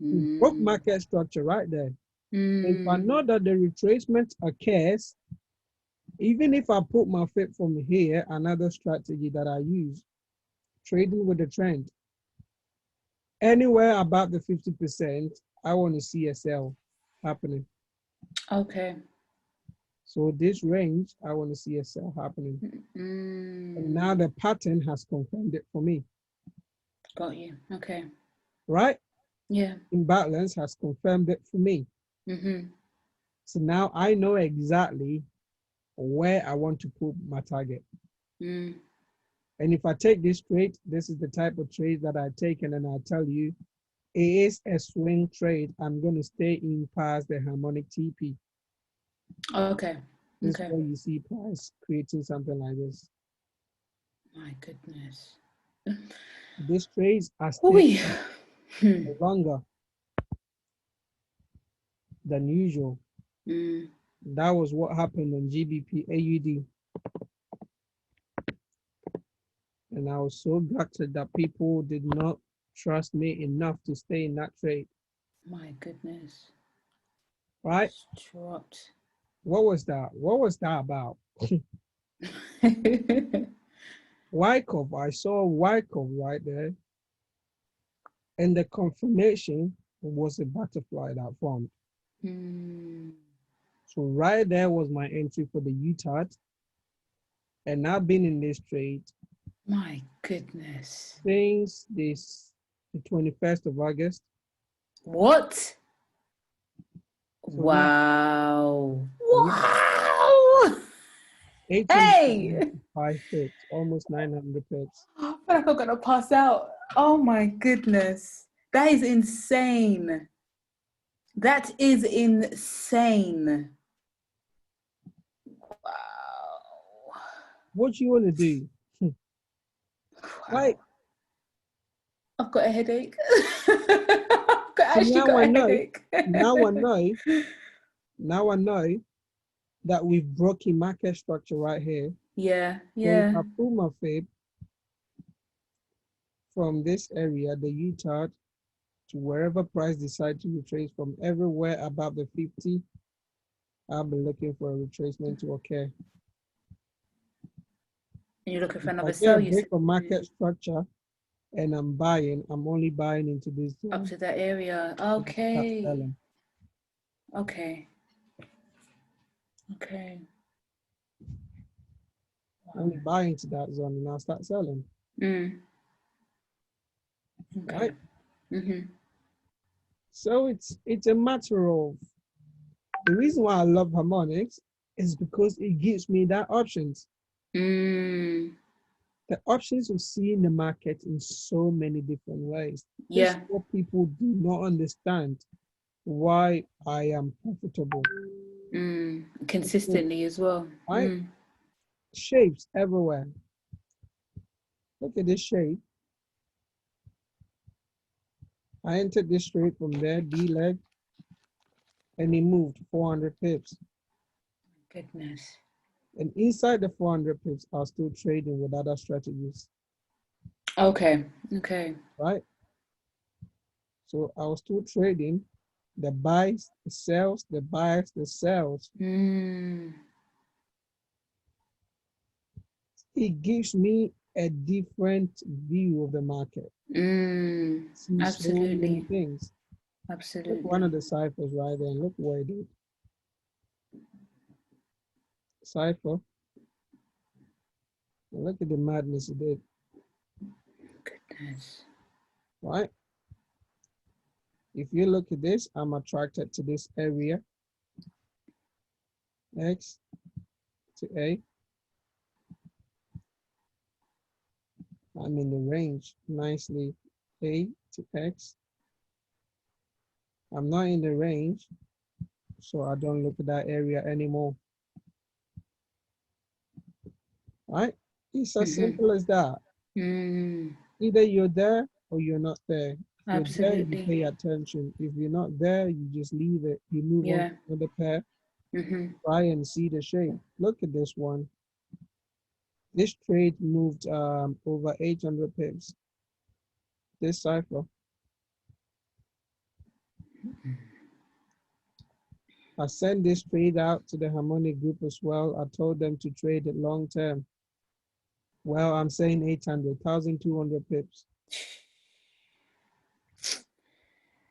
S1: We broke
S2: Mm.
S1: market structure right there. If I
S2: Mm.
S1: know that the retracement occurs, even if I put my fit from here, another strategy that I use, trading with the trend. Anywhere above the 50%, I want to see a sell happening.
S2: Okay.
S1: So this range, I want to see a sell happening. And now
S2: Mm.
S1: the pattern has confirmed it for me,
S2: Got you. Okay.
S1: right?
S2: Yeah.
S1: Imbalance has confirmed it for me.
S2: Mm-hmm.
S1: So now I know exactly where I want to put my target.
S2: Mm.
S1: And if I take this trade, this is the type of trade that I take, and then I tell you, it is a swing trade. I'm going to stay in past the harmonic TP.
S2: Okay.
S1: This is
S2: Okay.
S1: where you see price creating something like this.
S2: My goodness.
S1: These trades are staying
S2: Oi. Hmm.
S1: longer than usual.
S2: Mm.
S1: That was what happened on GBP AUD. And I was so gutted that people did not trust me enough to stay in that trade,
S2: My goodness.
S1: right?
S2: It's dropped.
S1: What was that? What was that about? Wyckoff, I saw Wyckoff right there, and the confirmation was a butterfly that formed.
S2: Mm.
S1: So right there was my entry for the UTAT, and I've been in this trade
S2: My goodness.
S1: since the 21st of August.
S2: What?
S1: So now,
S2: Wow.
S1: yeah,
S2: Wow. Hey.
S1: 875 pips, almost 900 pips.
S2: I feel like I'm gonna pass out. Oh my goodness. That is insane. That is insane. Wow.
S1: What you want to do? Like,
S2: Wow. I've got a headache. I've
S1: so
S2: actually got a headache.
S1: now I know, now I know that we've broken market structure right here.
S2: Yeah,
S1: So if
S2: yeah.
S1: I pull my fib from this area, the UTAR, to wherever price decide to retrace from everywhere above the 50, I'll be looking for a retracement to occur.
S2: And you're looking for
S1: If I
S2: another
S1: get a
S2: sell, you
S1: break
S2: said,
S1: of market structure and I'm buying, I'm only buying into this
S2: up
S1: zone.
S2: to that area.
S1: Start
S2: Okay.
S1: selling.
S2: Okay. Okay.
S1: only buy into that zone and I'll start selling.
S2: Okay.
S1: Right?
S2: Mm-hmm.
S1: So it's a matter of, the reason why I love harmonics is because it gives me that options. The options of seeing the market in so many different ways. This is what people do not understand, why I am profitable.
S2: Consistently as well.
S1: Right? Shapes everywhere. Look at this shape. I entered this trade from there, D leg, and it moved 400 pips.
S2: Goodness.
S1: And inside the 400 pips, I was still trading with other strategies.
S2: Okay.
S1: Right? So I was still trading the buys, the sells, the buys, the sells. It gives me a different view of the market. See so many things.
S2: Absolutely.
S1: Look, one of the ciphers right there, and look what I did. Cypher. And look at the madness it did.
S2: Goodness.
S1: Right? If you look at this, I'm attracted to this area. X to A. I'm in the range nicely. A to X. I'm not in the range, so I don't look at that area anymore. Right? It's as simple as that. Either you're there or you're not there. If you're there, you pay attention. If you're not there, you just leave it. You move on to another pair. Try and see the shape. Look at this one. This trade moved over 800 pips. This cipher. I sent this trade out to the Harmonic group as well. I told them to trade it long term. Well, I'm saying 800, 1,200 pips.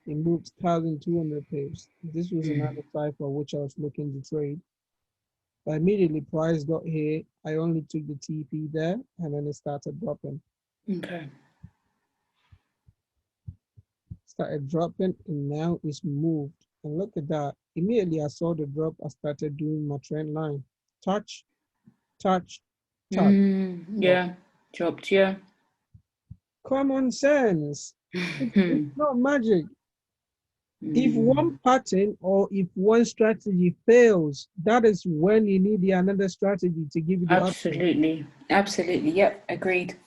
S1: It moved 1,200 pips. This was another cipher which I was looking to trade. But immediately price got here. I only took the TP there and then it started dropping.
S2: Okay.
S1: Started dropping and now it's moved. And look at that. Immediately I saw the drop. I started doing my trend line. Touch, touch, touch.
S2: Yeah, dropped, yeah.
S1: Common sense. It's not magic. If one pattern or if one strategy fails, that is when you need another strategy to give you the
S2: Absolutely.
S1: option.
S2: Absolutely. Yep. Agreed.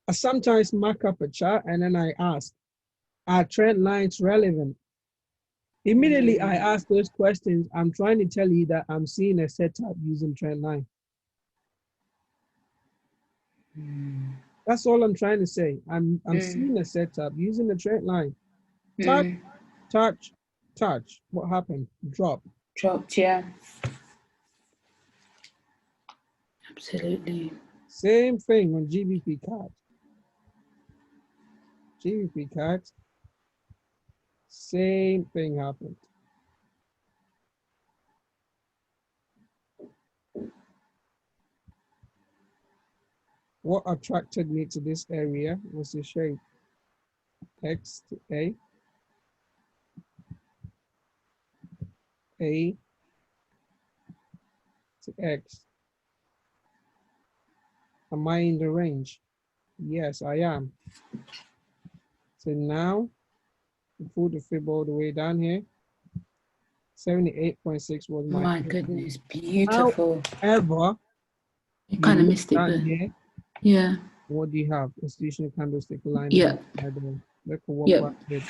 S1: I sometimes mark up a chart and then I ask, are trend lines relevant? Immediately I ask those questions. I'm trying to tell you that I'm seeing a setup using trend line. That's all I'm trying to say. I'm seeing a setup using the trend line. Touch, touch, touch. What happened? Drop.
S2: Dropped, yeah. Absolutely.
S1: Same thing on GBP card. GBP card. Same thing happened. What attracted me to this area was the shape. X to A. A to X. Am I in the range? Yes, I am. So now, pull the fib all the way down here. 78.6 was
S2: my goodness, beautiful.
S1: However,
S2: you kind of missed it
S1: down here.
S2: Yeah.
S1: What do you have? Institutional candlestick line.
S2: Yep.
S1: Look at what did.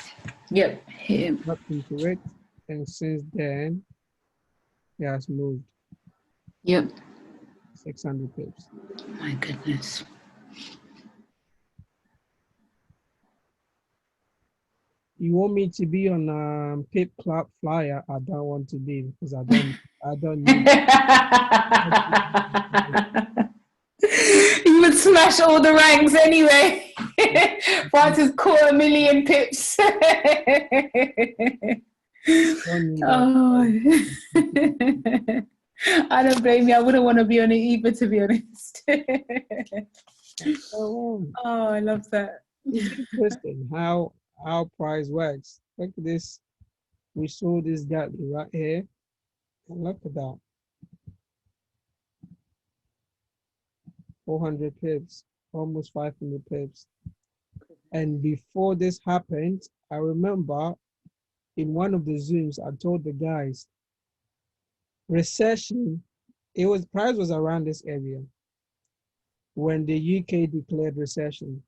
S2: Yep. Hit him.
S1: Up into it, and since then, it has moved.
S2: Yep.
S1: 600 pips.
S2: My goodness.
S1: You want me to be on Pip Club flyer? I don't want to be because I don't need.
S2: You would smash all the ranks anyway. Francis caught 1 million pips. I don't blame you. I wouldn't want to be on it either, to be honest.
S1: Oh,
S2: Oh, I love that.
S1: it's interesting how price works. Look at this. We saw this Gatly right here. And look at that. 400 pips, almost 500 pips. And before this happened, I remember in one of the Zooms, I told the guys, recession, price was around this area when the UK declared recession.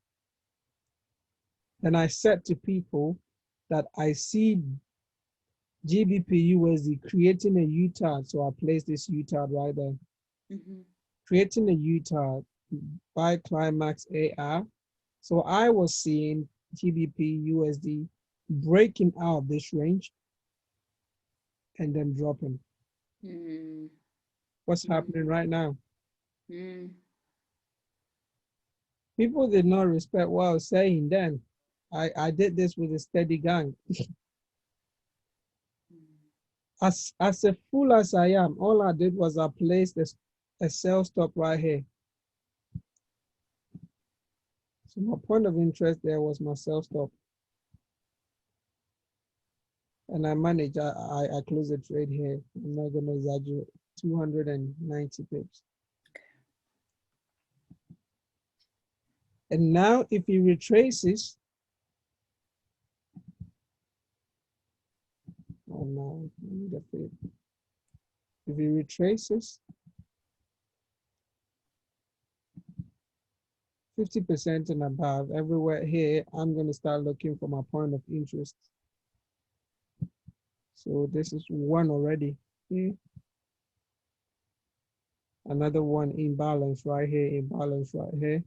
S1: And I said to people that I see GBP USD creating a U-turn. So I placed this U-turn right there. Creating a U-turn by climax AR. So I was seeing GBP USD breaking out this range and then dropping. What's happening right now? People did not respect what I was saying then. I did this with a steady gang. As a fool as I am, all I did was I placed a sell stop right here. So my point of interest there was my sell stop. And I managed, I closed the trade here. I'm not gonna exaggerate, 290 pips. And now if he retraces, oh no, I need a fib. If he retraces, 50% and above, everywhere here, I'm gonna start looking for my point of interest. So this is one already here. Another one imbalance right here, imbalance right here.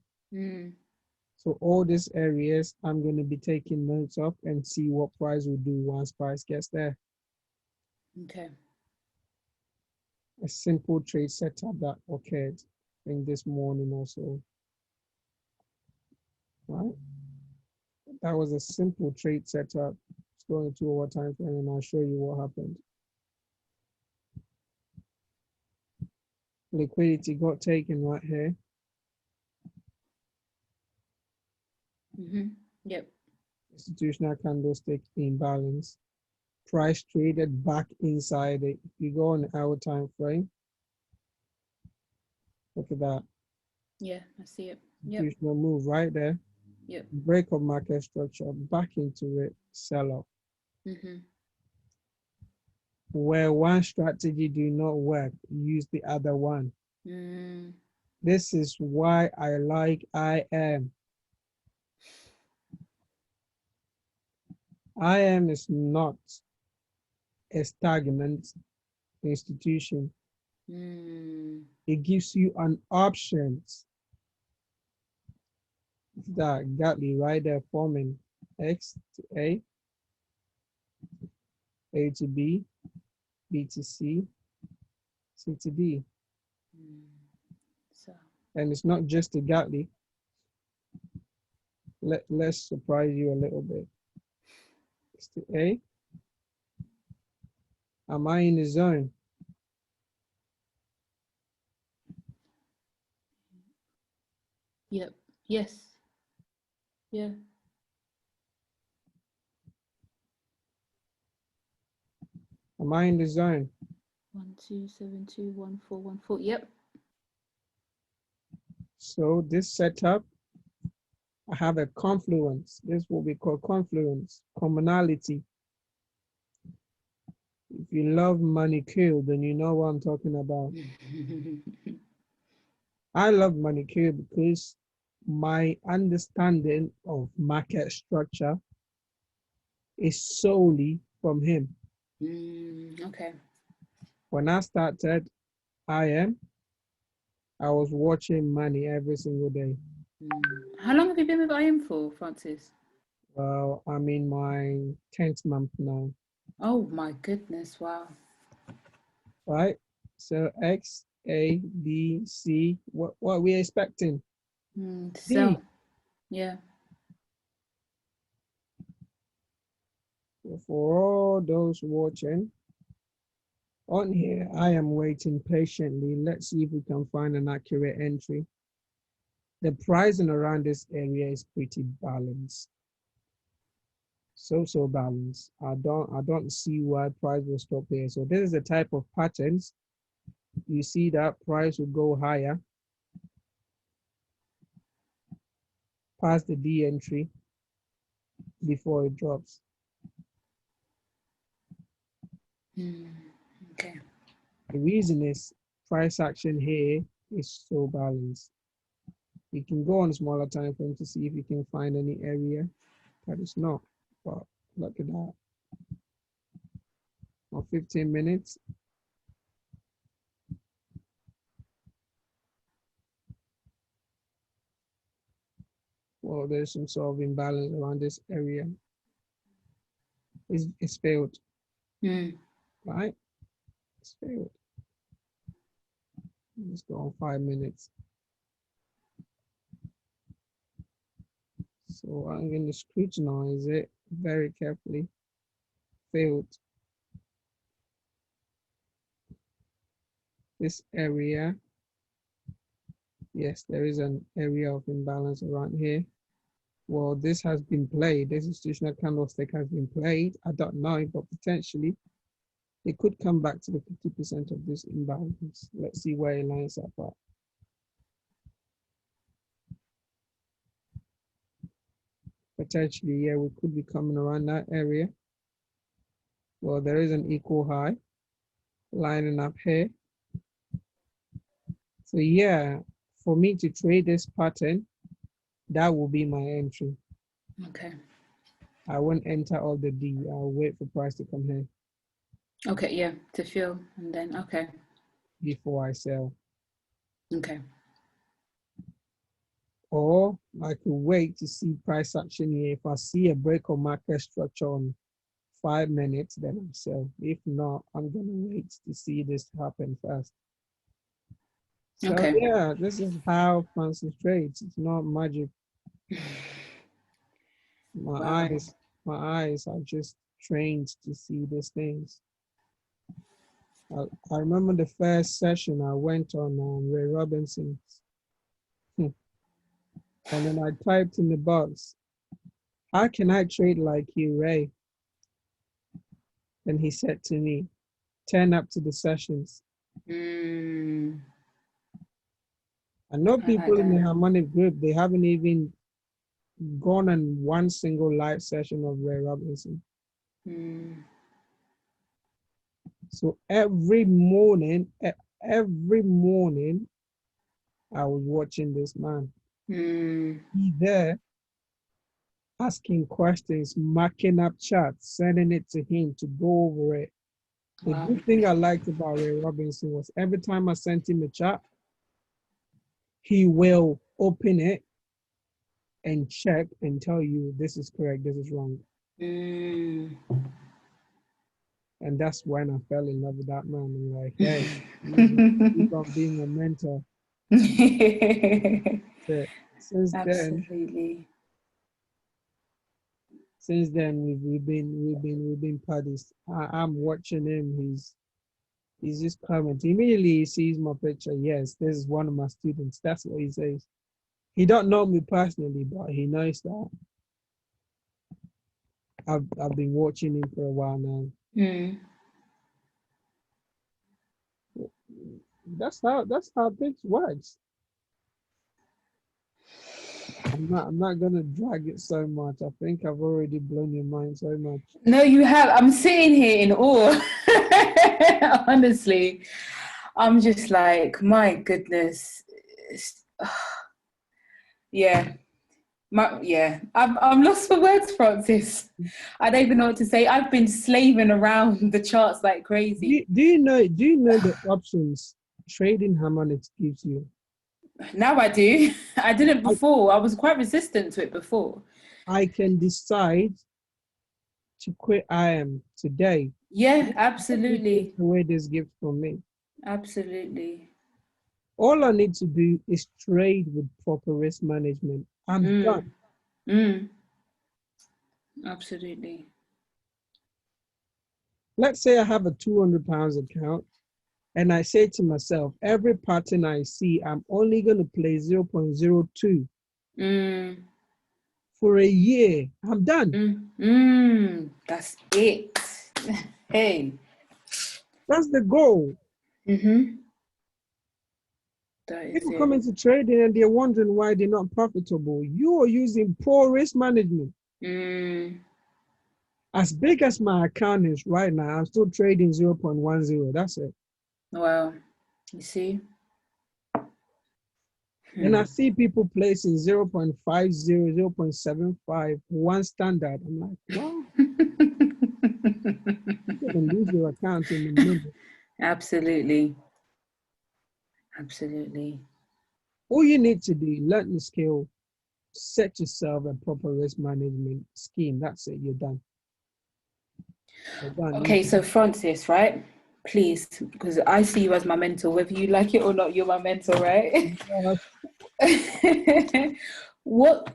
S1: So all these areas, I'm going to be taking notes of and see what price will do once price gets there.
S2: Okay.
S1: A simple trade setup that occurred, I think this morning also. Right? That was a simple trade setup. Let's go into our time frame and I'll show you what happened. Liquidity got taken right here.
S2: Yep.
S1: Institutional candlestick imbalance. Price traded back inside it. If you go on our time frame, look at that.
S2: Yeah, I see it. Yep.
S1: Institutional move right there.
S2: Yep.
S1: Break of market structure, back into it, sell off. Where one strategy do not work, use the other one. This is why I like IM. IM is not a stagnant institution. It gives you an option. That Gatly right there forming X to A to B, B to C, C to D. And it's not just a Gatly. Let's surprise you a little bit. X to A. Am I in the zone?
S2: Yep. Yes. Yeah.
S1: Am I in the zone?
S2: 12721414. Yep.
S1: So this setup, I have a confluence. This is what we call confluence, commonality. If you love manicure, then you know what I'm talking about. I love manicure because my understanding of market structure is solely from him.
S2: Okay.
S1: When I started I was watching money every single day.
S2: How long have you been with IM for, Francis?
S1: Well, I'm in my 10th month now.
S2: Oh my goodness, wow.
S1: Right? So X, A, B, C, what are we expecting?
S2: So, yeah.
S1: So for all those watching, On here, I am waiting patiently. Let's see if we can find an accurate entry. The pricing around this area is pretty balanced. So balanced. I don't see why price will stop here. So this is the type of patterns. You see that price will go higher past the D entry before it drops.
S2: Okay.
S1: The reason is price action here is so balanced. You can go on a smaller time frame to see if you can find any area that is not. But look at that. On 15 minutes. Well, there's some sort of imbalance around this area. It's failed. Right? It's failed. Let's go on 5 minutes. So I'm going to scrutinize it very carefully. Failed. This area, yes, there is an area of imbalance around here. Well, this has been played. This institutional candlestick has been played. I don't know, but potentially it could come back to the 50% of this imbalance. Let's see where it lines up at. Potentially, yeah, we could be coming around that area. Well, there is an equal high lining up here. So yeah, for me to trade this pattern, that will be my entry.
S2: Okay.
S1: I won't enter all the D. I'll wait for price to come here.
S2: Okay, yeah, to fill and then, okay.
S1: Before I sell.
S2: Okay.
S1: Or I could wait to see price action here. If I see a break of market structure on 5 minutes, then I'll sell. If not, I'm gonna wait to see this happen first. So
S2: okay.
S1: Yeah, this is how Francis trades. It's not magic. My eyes are just trained to see these things. I remember the first session I went on Ray Robinson's, and then I typed in the box, "How can I trade like you, Ray?" And he said to me, "Turn up to the sessions." I know people in the Harmonic group, they haven't even gone on one single live session of Ray Robinson. So every morning, I was watching this man. He there asking questions, marking up charts, sending it to him to go over it. The good thing I liked about Ray Robinson was every time I sent him a chart, he will open it and check and tell you this is correct, this is wrong. And that's when I fell in love with that man. I'm like, hey, keep on being a mentor. Since
S2: Absolutely.
S1: then we've been buddies. I'm watching him. He's just commenting. Immediately he sees my picture. Yes, this is one of my students. That's what he says. He don't know me personally, but he knows that I've been watching him for a while now. That's how things works. I'm not gonna drag it so much. I think I've already blown your mind so much.
S2: No, you have. I'm sitting here in awe. Honestly, I'm just like, my goodness. Yeah. I'm lost for words, Francis. I don't even know what to say. I've been slaving around the charts like crazy.
S1: Do you know the options trading Harmonics gives you?
S2: Now I do. I didn't before. I was quite resistant to it before.
S1: I can decide to quit IM today.
S2: Yeah, absolutely.
S1: The way this gift from me.
S2: Absolutely.
S1: All I need to do is trade with proper risk management. I'm done.
S2: Absolutely.
S1: Let's say I have a £200 account and I say to myself, every pattern I see, I'm only going to play 0.02 for a year. I'm done.
S2: That's it. Hey.
S1: That's the goal.
S2: That is
S1: People
S2: it.
S1: come into trading and they're wondering why they're not profitable. You are using poor risk management. As big as my account is right now, I'm still trading 0.10. That's it.
S2: Wow. You see?
S1: And I see people placing 0.50, 0.75, one standard. I'm like, wow, you're going to lose your account in a minute.
S2: Absolutely. Absolutely.
S1: All you need to do, learn the skill, set yourself a proper risk management scheme. That's it. You're done. You're done.
S2: Okay, so Francis, right? Please, because I see you as my mentor, whether you like it or not, you're my mentor, right? What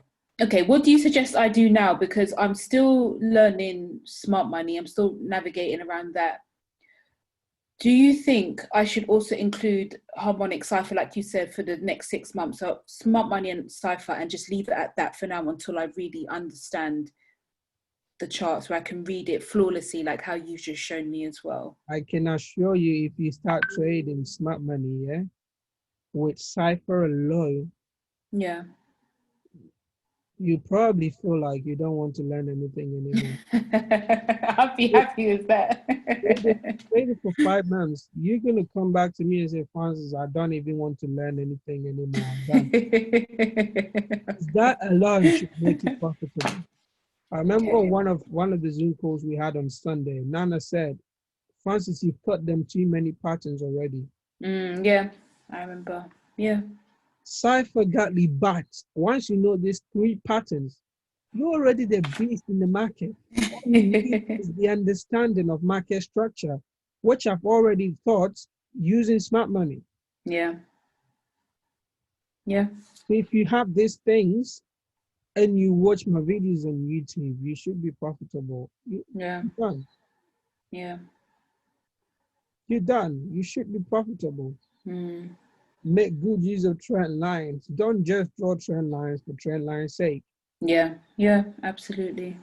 S2: do you suggest I do now? Because I'm still learning smart money. I'm still navigating around that. Do you think I should also include Harmonic Cypher, like you said, for the next 6 months? So smart money and Cypher, and just leave it at that for now until I really understand the charts where I can read it flawlessly, like how you've just shown me as well.
S1: I can assure you, if you start trading smart money, yeah, with Cypher alone,
S2: yeah,
S1: you probably feel like you don't want to learn anything anymore.
S2: I'll be happy with that.
S1: Trading for 5 months, you're gonna come back to me and say, Francis, I don't even want to learn anything anymore. I'm done. That alone should make you profitable. I remember one of the Zoom calls we had on Sunday. Nana said, Francis, you've taught them too many patterns already.
S2: Yeah, I remember. Yeah.
S1: Cypher got the bat. Once you know these 3 patterns, you're already the beast in the market. All you need is the understanding of market structure, which I've already taught using smart money.
S2: Yeah. Yeah.
S1: So if you have these things and you watch my videos on YouTube, you should be profitable.
S2: Yeah.
S1: You're done.
S2: Yeah.
S1: You're done. You should be profitable. Make good use of trend lines. Don't just draw trend lines for trend line's sake.
S2: Yeah. Yeah. Absolutely.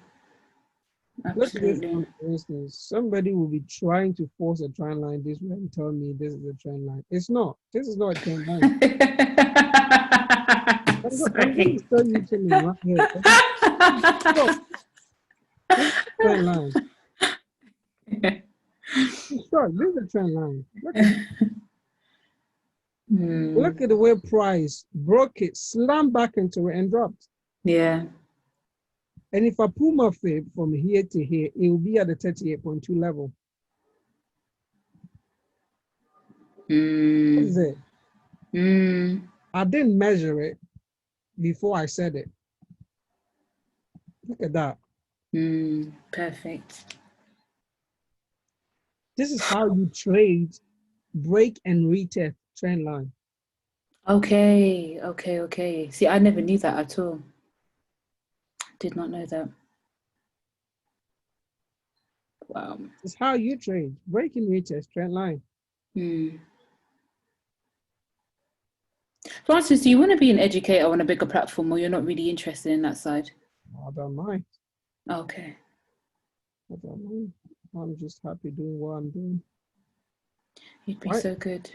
S1: Look at this one, for instance. Somebody will be trying to force a trend line this way and tell me this is a trend line. It's not. This is not a trend line. I'm going to show you something right here. This is a trend line. Sure, this is a trend line. Look at the way price broke it, slammed back into it, and dropped.
S2: Yeah.
S1: And if I pull my fib from here to here, it will be at the 38.2 level. What is it? I didn't measure it before I said it. Look at that.
S2: Perfect.
S1: This is how you trade break and retest trend line.
S2: Okay. See, I never knew that at all. Did not know that. Wow.
S1: It's how you trade break and retest trend line.
S2: Francis, do you want to be an educator on a bigger platform, or you're not really interested in that side?
S1: I don't mind.
S2: Okay.
S1: I don't mind. I'm just happy doing what I'm doing.
S2: You'd be so good.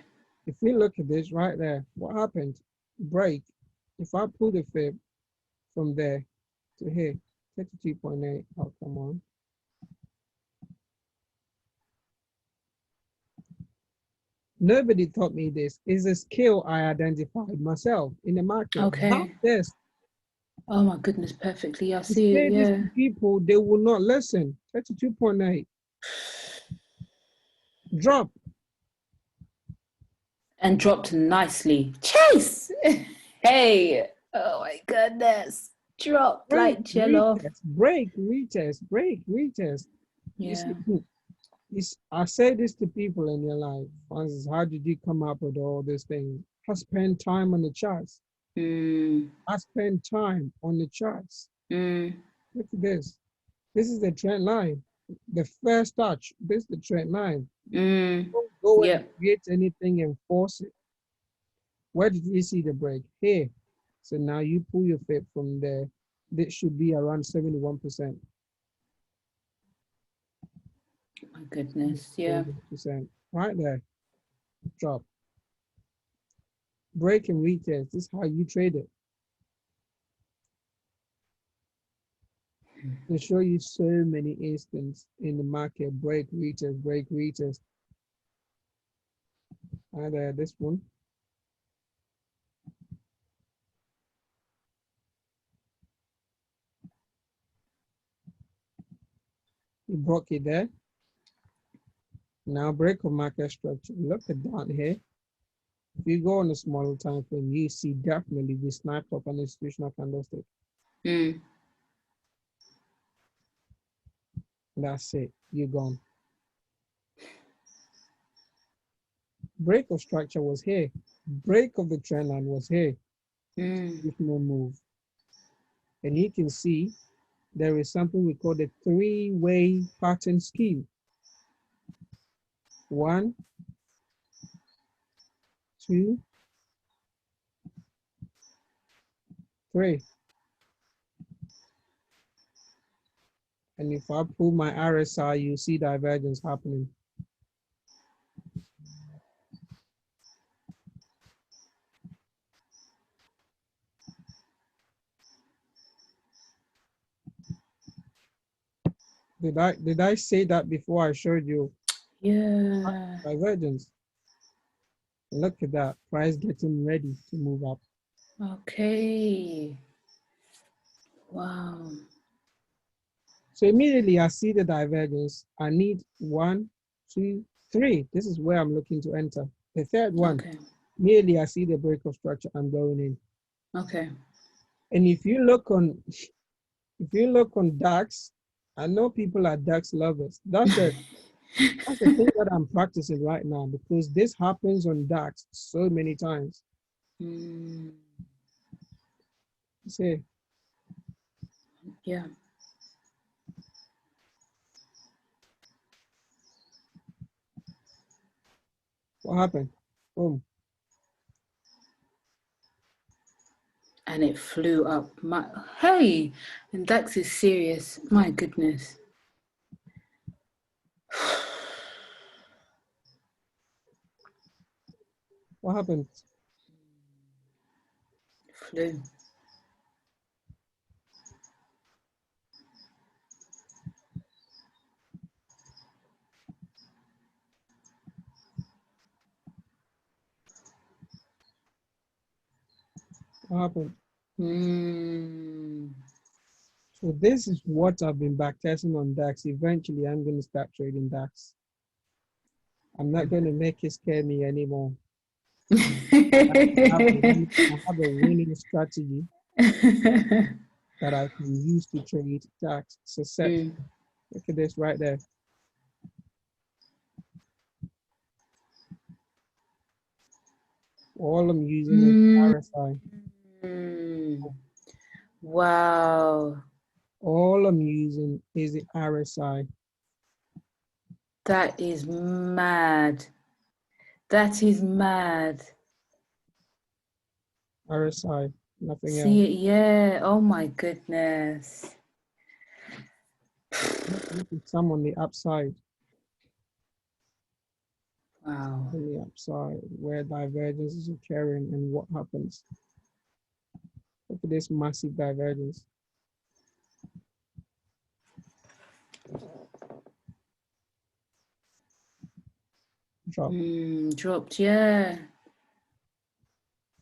S1: If we look at this right there, what happened? Break. If I pull the fib from there to here, 32.8. Oh, come on. Nobody taught me this. It's a skill I identified myself in the market.
S2: Okay.
S1: This.
S2: Oh my goodness, perfectly. I see it.
S1: Yeah. People, they will not listen. 32.8. Drop.
S2: And dropped nicely. Chase! Hey! Oh my goodness. Dropped like jello.
S1: Break, retest.
S2: Yeah.
S1: I say this to people in your life. Francis, how did you come up with all these things? I spend time on the charts. I spend time on the charts. Look at this. This is the trend line. The first touch, this is the trend line.
S2: Mm.
S1: Don't go and
S2: Yeah.
S1: create anything and force it. Where did you see the break? Here. So now you pull your fib from there. This should be around 71%.
S2: My goodness. Yeah.
S1: 71%. Right there. Drop. Break and retest. This is how you trade it. They show you so many instances in the market. Break, retest, break, retest. Right there, this one. You broke it there. Now break of market structure. Look at down here. If you go on a smaller time frame, you see definitely we sniped up an institutional candlestick.
S2: Mm.
S1: That's it. You're gone. Break of structure was here. Break of the trend line was here. With no move. And you can see there is something we call the three-way pattern scheme. 1, 2, 3. And if I pull my RSI, you see divergence happening. Did I say that before I showed you?
S2: Yeah.
S1: Divergence. Look at that. Price getting ready to move up.
S2: Okay. Wow.
S1: So immediately I see the divergence. I need 1, 2, 3. This is where I'm looking to enter. The third one,
S2: Okay.
S1: immediately I see the break of structure. I'm going in.
S2: Okay.
S1: And if you look on DAX, I know people are DAX lovers. That's the thing that I'm practicing right now because this happens on DAX so many times. See,
S2: Yeah.
S1: what happened? Boom.
S2: And it flew up. Hey, and Dax is serious. My goodness.
S1: What happened?
S2: Flew.
S1: What happened?
S2: Mm.
S1: So this is what I've been backtesting on DAX. Eventually, I'm going to start trading DAX. I'm not going to make it scare me anymore. I have a winning strategy that I can use to trade DAX. So set. Look at this right there. All I'm using is RSI.
S2: Wow.
S1: All I'm using is the RSI.
S2: That is mad. That is mad.
S1: RSI, nothing
S2: See
S1: else.
S2: it? Yeah. Oh my goodness.
S1: Look at some on the upside.
S2: Wow.
S1: On the upside, where divergence is occurring and what happens. Look at this massive divergence. Drop.
S2: Dropped, yeah.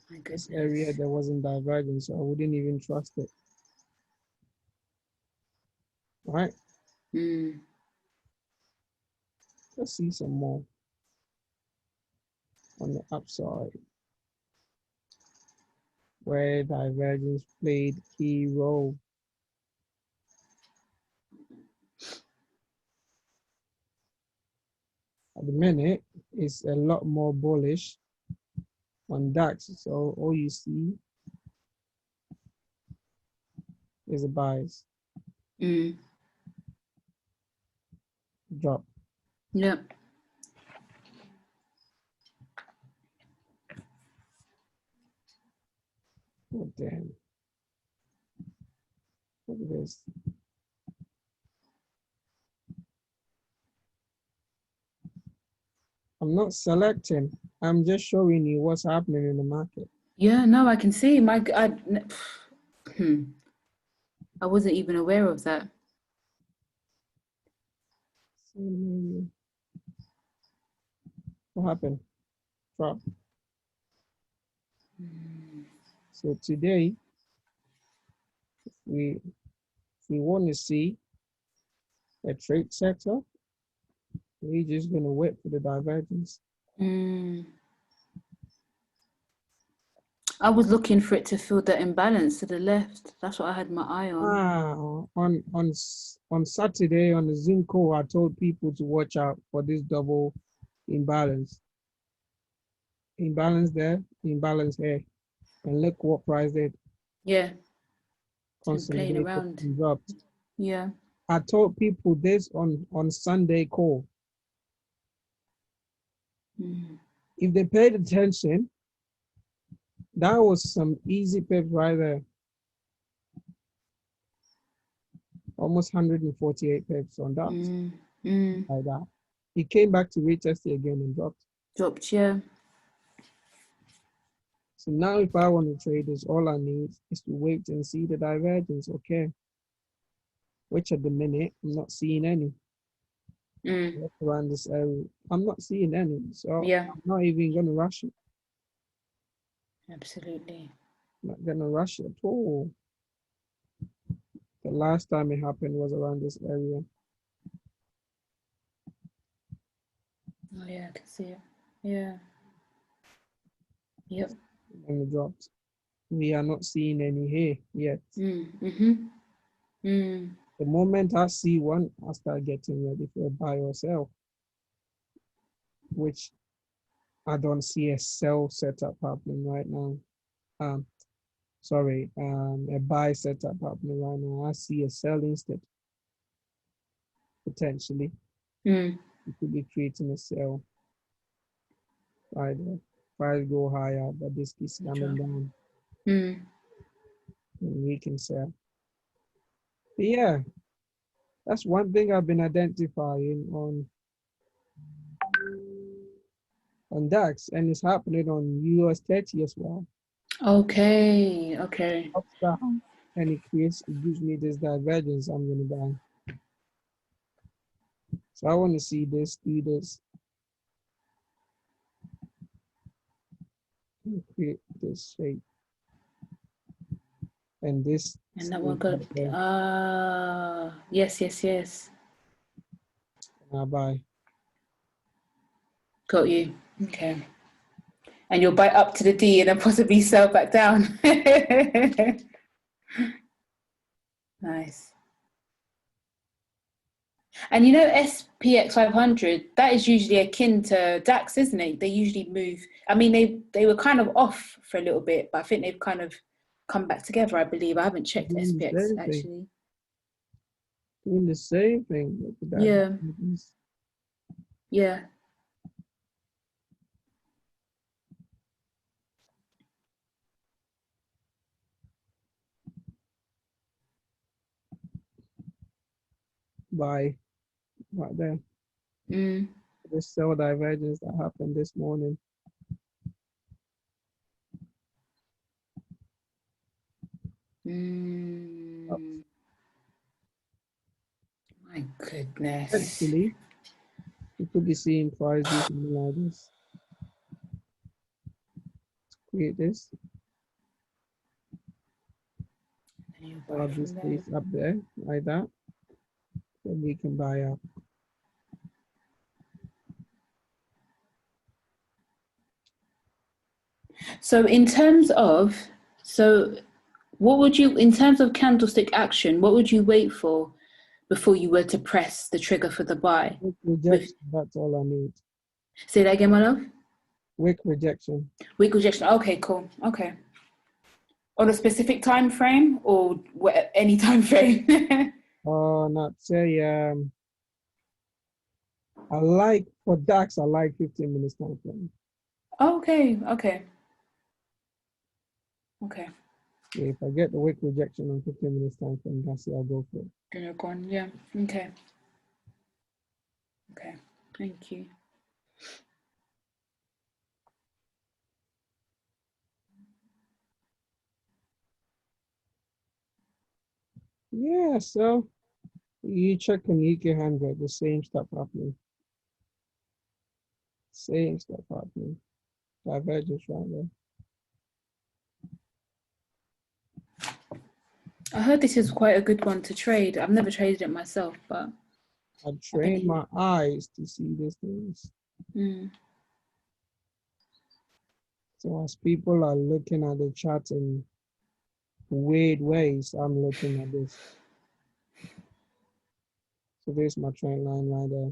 S2: My
S1: This
S2: goodness.
S1: area there wasn't divergence, so I wouldn't even trust it. Right? Let's see some more on the upside, where divergence played key role. At the minute, it's a lot more bullish on DAX. So all you see is a bias. drop.
S2: Yeah.
S1: Oh, damn. Look at this. I'm not selecting. I'm just showing you what's happening in the market.
S2: Yeah, no, I can see. I wasn't even aware of that.
S1: What happened? Drop. So today, we want to see a trade sector, we're just going to wait for the divergence.
S2: I was looking for it to fill the imbalance to the left. That's what I had my eye on.
S1: On Saturday on the Zoom call, I told people to watch out for this double imbalance. Imbalance there, imbalance here. And look what price did.
S2: Yeah.
S1: Consolidated
S2: Playing around.
S1: And dropped.
S2: Yeah.
S1: I told people this on Sunday call. If they paid attention, that was some easy pips right there. Almost 148 pips on that. Like that. He came back to retest it again and dropped.
S2: Dropped, yeah.
S1: So now if I want to trade this, all I need is to wait and see the divergence, okay? Which at the minute, I'm not seeing any. Around this area, I'm not seeing any. So
S2: yeah.
S1: I'm not even going to rush it.
S2: Absolutely.
S1: Not going to rush it at all. The last time it happened was around this area.
S2: Oh yeah, I can see it. Yeah. Yep.
S1: And it dropped. We are not seeing any here yet. The moment I see one, I start getting ready for a buy or sell, which I don't see a sell setup happening right now. A buy setup happening right now. I see a sell instead. Potentially. You could be creating a sell. Right there. Price go higher, but this keeps coming down. And we can sell. But yeah, that's one thing I've been identifying on DAX, and it's happening on US 30 as well.
S2: Okay.
S1: Ups down, and it gives me this divergence I'm going to buy. So I want to see this, do this. And create this shape. And this.
S2: And that one got, yes.
S1: And I buy.
S2: Got you. Okay. And you'll buy up to the D and then possibly sell back down. Nice. And you know SPX 500, that is usually akin to DAX, isn't it? They usually move. I mean, they were kind of off for a little bit, but I think they've kind of come back together, I believe. I haven't checked SPX, actually.
S1: Doing the same thing.
S2: Yeah. Yeah.
S1: Buy right there. This sell divergence that happened this morning.
S2: My goodness.
S1: Actually, you could be seeing price do something like this. Create this. This place up there like that. Then we can buy up.
S2: So in terms of candlestick action, what would you wait for before you were to press the trigger for the buy?
S1: Wick rejection, that's all I need.
S2: Say that again, my love?
S1: Wick rejection.
S2: Wick rejection. Okay, cool. Okay. On a specific time frame or any time frame?
S1: Not say For DAX, I like 15 minutes time frame.
S2: Okay.
S1: Yeah, if I get the wick rejection on 15 minutes time frame, that's it, I'll go for it.
S2: Then you're gone. Yeah. Okay. Thank you.
S1: Yeah, so you check on UK 100, the same stuff happening. Same stuff happening. Divergence right there.
S2: I heard this is quite a good one to trade. I've never traded it myself, but
S1: I train my eyes to see these things. So as people are looking at the chart in weird ways, I'm looking at this. So there's my trend line right there.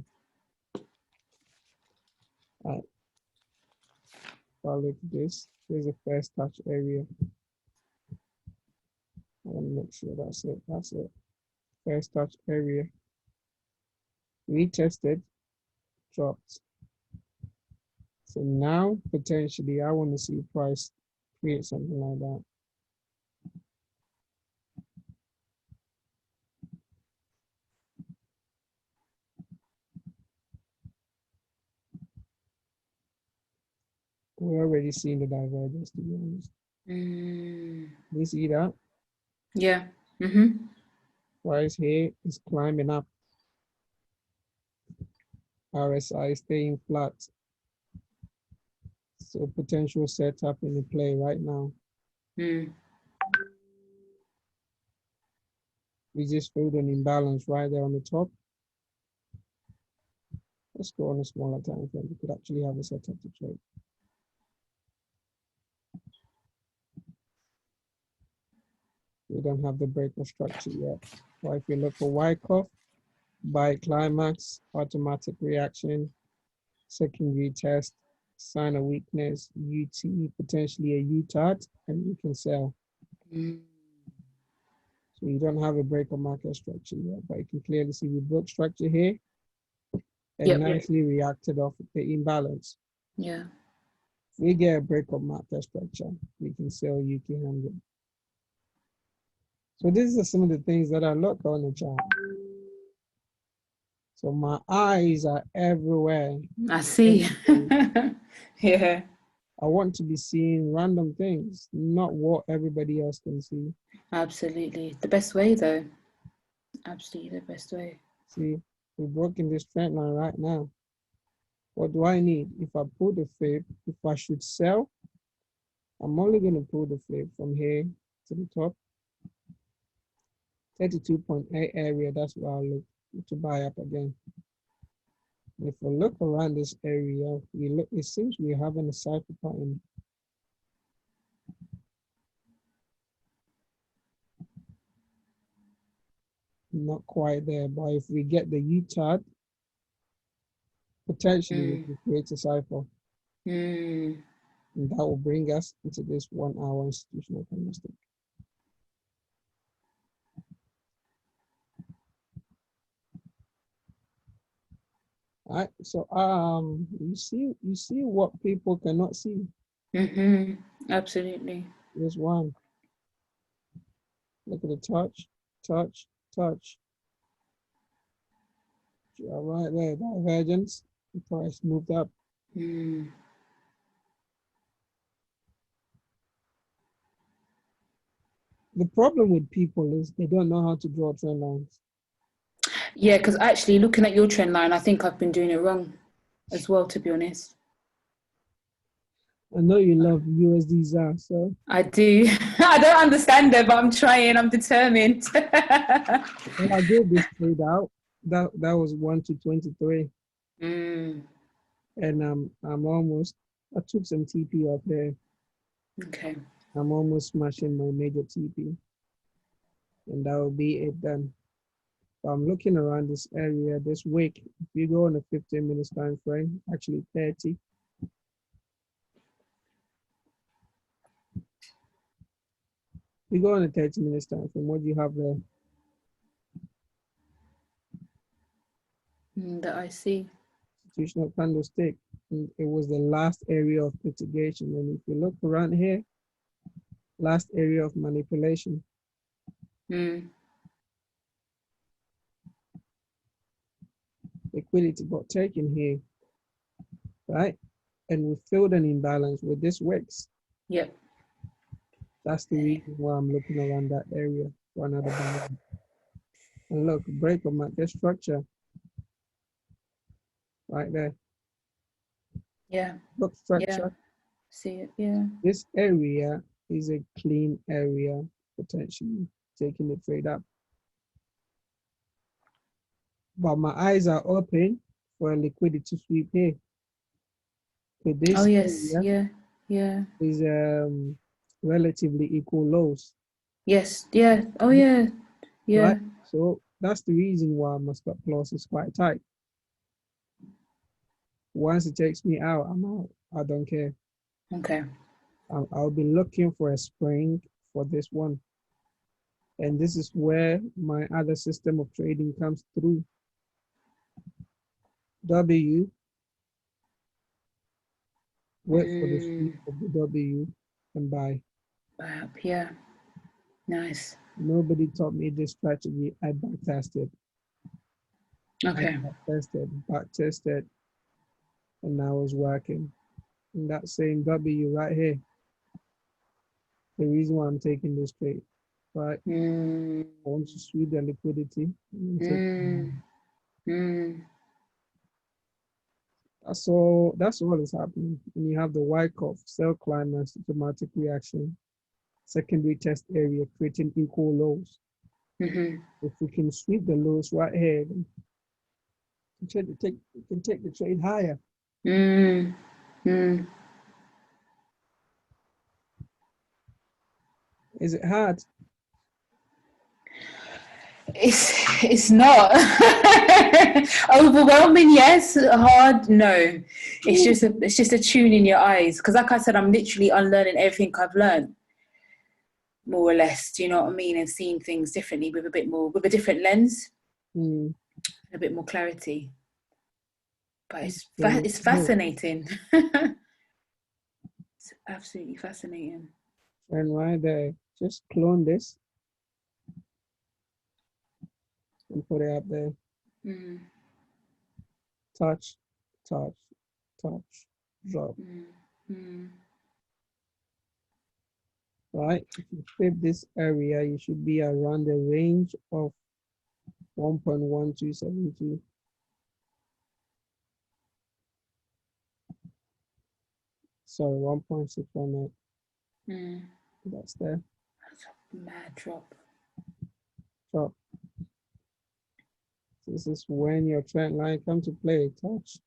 S1: All right. I'll look at this. There's a first touch area. I want to make sure that's it. That's it. First touch area. Retested, dropped. So now potentially I want to see price create something like that. We're already seeing the divergence, to be honest. You see that?
S2: Yeah.
S1: Price here is climbing up. RSI staying flat. So potential setup in the play right now. We just filled an imbalance right there on the top. Let's go on a smaller time frame. We could actually have a setup to trade. We don't have the break of structure yet. But if you look for Wyckoff, buy climax, automatic reaction, secondary test, sign of weakness, UT, potentially a UTAT, and you can sell. So you don't have a break of market structure yet, but you can clearly see we broke structure here and nicely reacted off the imbalance.
S2: Yeah.
S1: If we get a break of market structure, we can sell UK 100. So these are some of the things that I look on the chart. So my eyes are everywhere.
S2: I see. Yeah.
S1: I want to be seeing random things, not what everybody else can see.
S2: Absolutely. The best way, though. Absolutely the best way.
S1: See, we're working this trend line right now. What do I need? If I pull the fib, if I should sell, I'm only going to pull the fib from here to the top. 32.8 area, that's where I'll look to buy up again. If we look around this area, it seems we're having a cypher pattern. Not quite there, but if we get the UTAD, potentially we can create a cypher. And that will bring us into this 1 hour institutional candlestick. All right, so you see what people cannot see.
S2: Absolutely.
S1: Here's one. Look at the touch, touch, touch. Right there, divergence. The price moved up. The problem with people is they don't know how to draw trend lines.
S2: Yeah, because actually looking at your trend line, I think I've been doing it wrong as well, to be honest.
S1: I know you love USD ZAR, so.
S2: I do. I don't understand it, but I'm trying. I'm determined.
S1: When I gave this trade out, that was 1 to 23. And I took some TP up there.
S2: Okay.
S1: I'm almost smashing my major TP. And that will be it done. So I'm looking around this area this week. If you go on a 15 minutes time frame, actually 30. We go on a 30 minutes time frame. What do you have there?
S2: That I see.
S1: institutional candlestick. And it was the last area of mitigation. And if you look around here, last area of manipulation. Liquidity got taken here, right? And we filled an imbalance with this wicks.
S2: Yep.
S1: That's the reason why I'm looking around that area for another buy. And look, break of market structure right there.
S2: Yeah.
S1: Look, structure.
S2: Yeah. See it. Yeah.
S1: This area is a clean area, potentially taking the trade up. But my eyes are open for a liquidity sweep here. So this
S2: yes.
S1: area
S2: Yeah.
S1: is relatively equal lows.
S2: Yes. Yeah. Oh yeah. Yeah.
S1: Right? So that's the reason why my stop loss is quite tight. Once it takes me out, I'm out. I don't care.
S2: Okay.
S1: I'll be looking for a spring for this one. And this is where my other system of trading comes through. W, wait for the sweep of the W and buy.
S2: Yeah. Nice.
S1: Nobody taught me this strategy. I back tested.
S2: Okay.
S1: Back tested, and now it's working. And that same W right here, the reason why I'm taking this trade, right? I want to sweep the liquidity. That's all is happening. And you have the Wyckoff, sell climb and systematic reaction, secondary test area, creating equal lows. If we can sweep the lows right here, then we can take the trade higher. Is it hard?
S2: It's not overwhelming. Yes, hard. No, it's just a tune in your eyes. Because like I said, I'm literally unlearning everything I've learned, more or less. Do you know what I mean? And seeing things differently with a different lens, a bit more clarity. But it's fascinating. It's absolutely fascinating.
S1: And right there, just clone this and put it up there. Touch, touch, touch, drop. Right? If you flip this area, you should be around the range of 1.1272. Sorry, 1.618. That's there.
S2: That's a mad drop.
S1: Drop. This is when your trend line comes to play. Touch.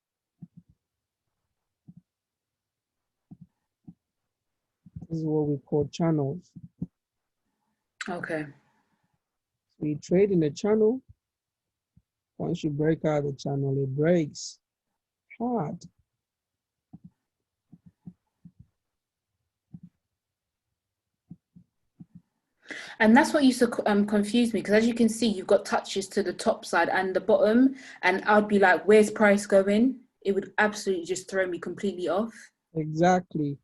S1: This is what we call channels.
S2: Okay.
S1: So you trade in the channel. Once you break out the channel, it breaks hard.
S2: And that's what used to confuse me, because as you can see, you've got touches to the top side and the bottom, and I'd be like, where's price going? It would absolutely just throw me completely off.
S1: Exactly.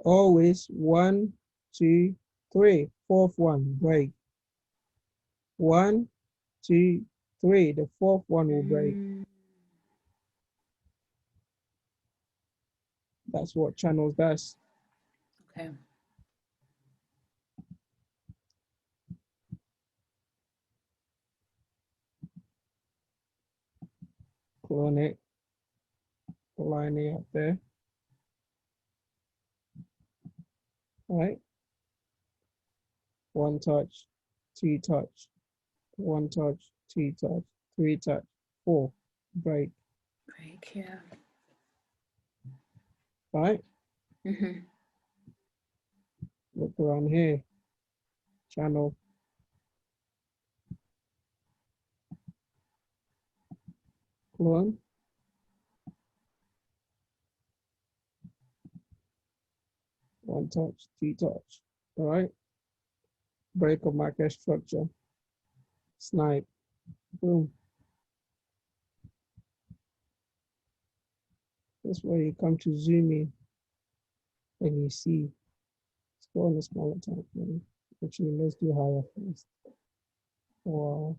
S1: Always 1, 2, 3, fourth one, break. 1, 2, 3, the fourth one will break. That's what channels does.
S2: Okay.
S1: Clone it, line it up there. All right. 1 touch, 2 touch, 1 touch, 2 touch, 3 touch, 4, break.
S2: Break, yeah.
S1: All right. Look around here. Channel. Clone. One touch, 2 touch. All right. Break of market structure. Snipe. Boom. That's where you come to zoom in and you see. Let's go on the smaller time frame. Actually, let's do higher first. Wow.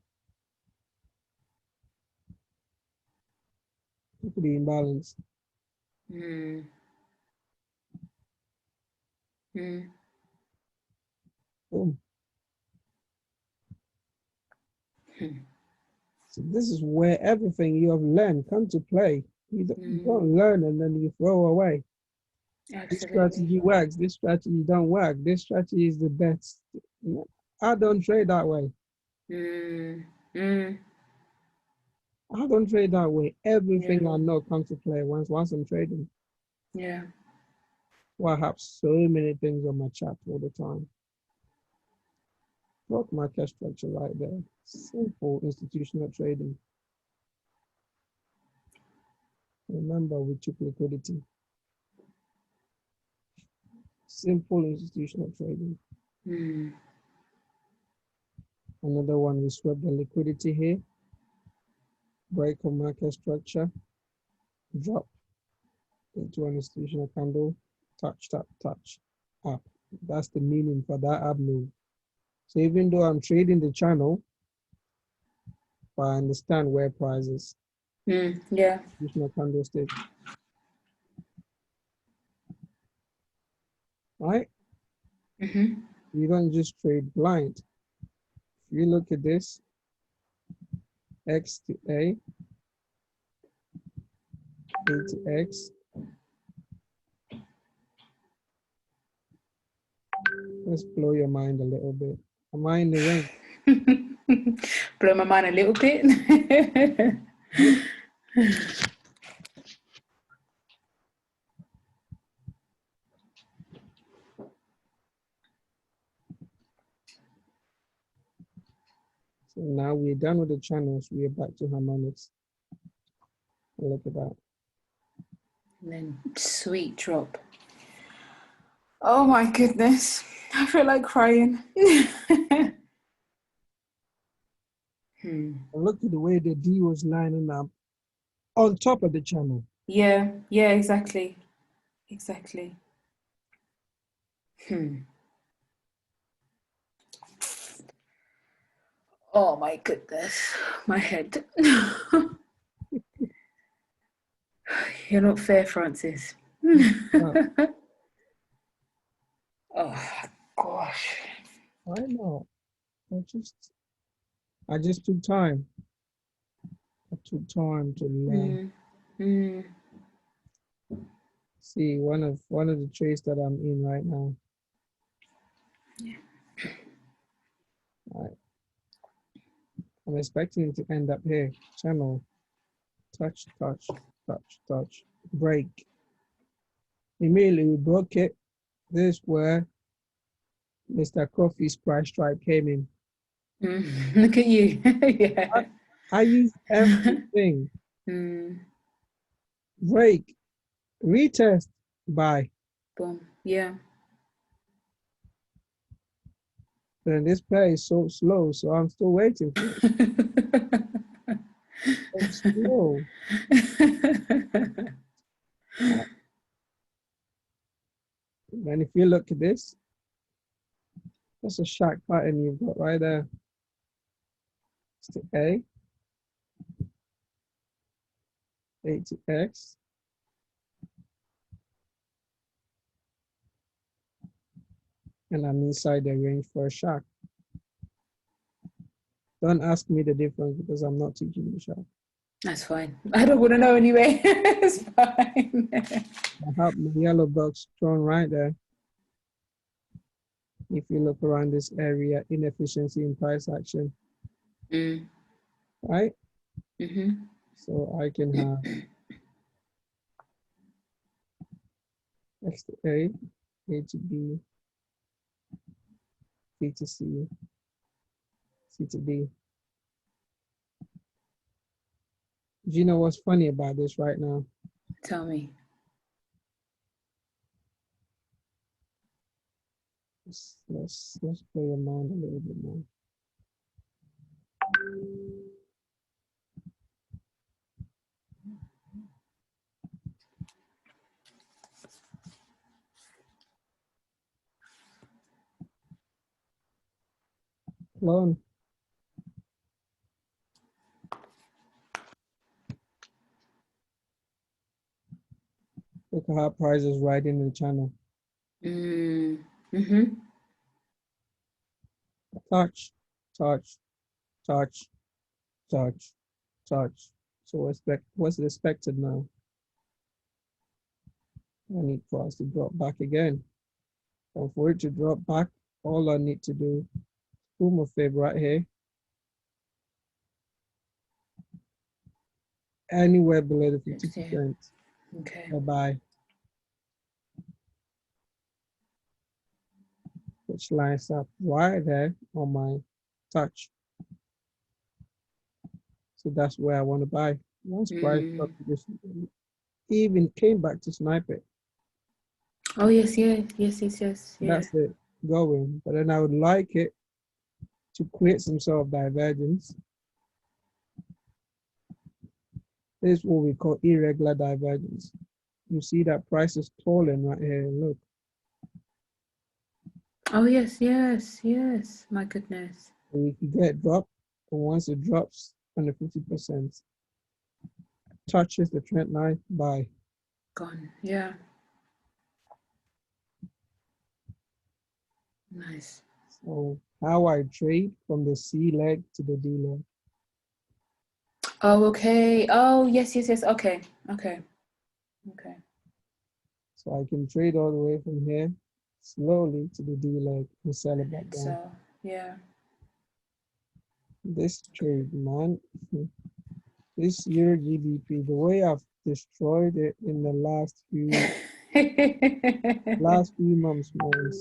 S1: Look at the imbalance.
S2: Mm. Mm.
S1: Boom.
S2: Hmm.
S1: So this is where everything you have learned come to play. You don't learn and then you throw away. This
S2: Absolutely.
S1: strategy works. This strategy don't work. This strategy is the best. I don't trade that way.
S2: Mm. Mm.
S1: I don't trade that way. Everything
S2: Yeah.
S1: I know comes to play once I'm trading.
S2: Yeah.
S1: Well, I have so many things on my chart all the time. Stock market structure right there. Simple institutional trading. Remember, we took liquidity. Simple institutional trading.
S2: Mm.
S1: Another one, we swept the liquidity here. Break of market structure. Drop into an institutional candle. Touch, tap, touch. Up. That's the meaning for that up move. So even though I'm trading the channel, but I understand where price is.
S2: Mm. Yeah.
S1: Institutional candlestick. Right?
S2: Mm-hmm.
S1: You don't just trade blind. If you look at this, X to A to X. Let's blow your mind a little bit. Am I in the range?
S2: Blow my mind a little bit.
S1: Right? So now we're done with the channels. We are back to harmonics. Look at that.
S2: And then sweet drop. Oh my goodness. I feel like crying.
S1: And look at the way the D was lining up on top of the channel.
S2: Yeah, yeah, exactly. Exactly. Oh my goodness. My head. You're not fair, Francis.
S1: Uh,
S2: Oh gosh.
S1: I know. I just took time. I took time to learn.
S2: Mm, mm,
S1: See, one of the trades that I'm in right now. I, I'm expecting it to end up here. Channel, touch, touch, touch, touch, break. Immediately we broke it. This where Mr. Coffee's price strike came in.
S2: mm. Look at you.
S1: I,
S2: Yeah.
S1: I use everything.
S2: Mm,
S1: Break, retest, buy.
S2: boom. Yeah.
S1: Then this pair is so slow, so I'm still waiting for it. It's slow. And if you look at this, that's a sharp pattern you've got right there. It's the A to X. And I'm inside the range for a shark. Don't ask me the difference because I'm not teaching you shark.
S2: That's fine. I don't want to know anyway. It's fine.
S1: I have my yellow box drawn right there. If you look around this area, inefficiency in price action,
S2: Mm,
S1: right?
S2: mm-hmm.
S1: So I can have X to A to B, B to C, C to D. Do you know what's funny about this right now?
S2: Tell me.
S1: Let's play your mind a little bit more. Clone. Look at how price is riding the channel.
S2: Mm-hmm.
S1: Touch, touch, touch, touch, touch. So what's expected now? I need for us to drop back again. And for it to drop back, all I need to do, pull my fib right here. Anywhere below the 50%.
S2: Okay.
S1: Bye-bye. Which lines up right there on my touch. So that's where I want to buy. Once price dropped, just even came back to snipe it.
S2: Oh yes, yeah, yes. Yeah.
S1: That's it, going. But then I would like it to create some sort of divergence. This is what we call irregular divergence. You see that price is falling right here. Look.
S2: Oh yes. My goodness.
S1: And you can get dropped, but once it drops under 50%, touches the trend line, buy.
S2: Gone. Yeah. Nice.
S1: So how I trade from the C leg to the D leg.
S2: Oh, okay. Oh, yes. Okay.
S1: So I can trade all the way from here slowly to the D leg and sell it back down.
S2: So, yeah.
S1: This trade, man, this year GBP, the way I've destroyed it in the last few months, man,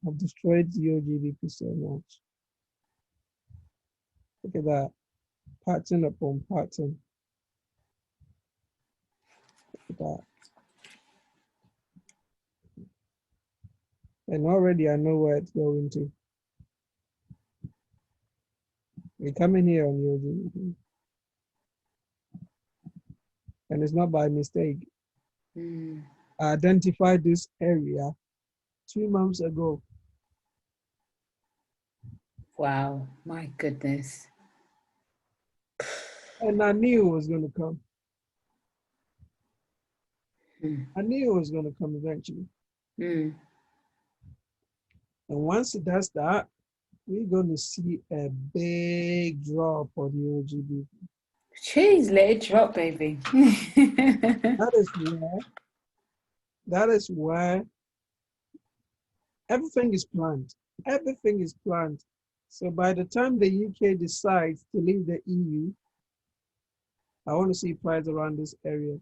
S1: I've destroyed your GBP so much. Look at that, pattern upon pattern. Look at that. And already I know where it's going to. We come in here on your GBP. And it's not by mistake. I identified this area 2 months ago.
S2: Wow, my goodness.
S1: And I knew it was going to come. I knew it was going to come eventually. And once it does that, we're going to see a big drop on the OGB.
S2: Jeez, let it drop, baby.
S1: That is where everything is planned. Everything is planned. So by the time the UK decides to leave the EU, I want to see price around this area.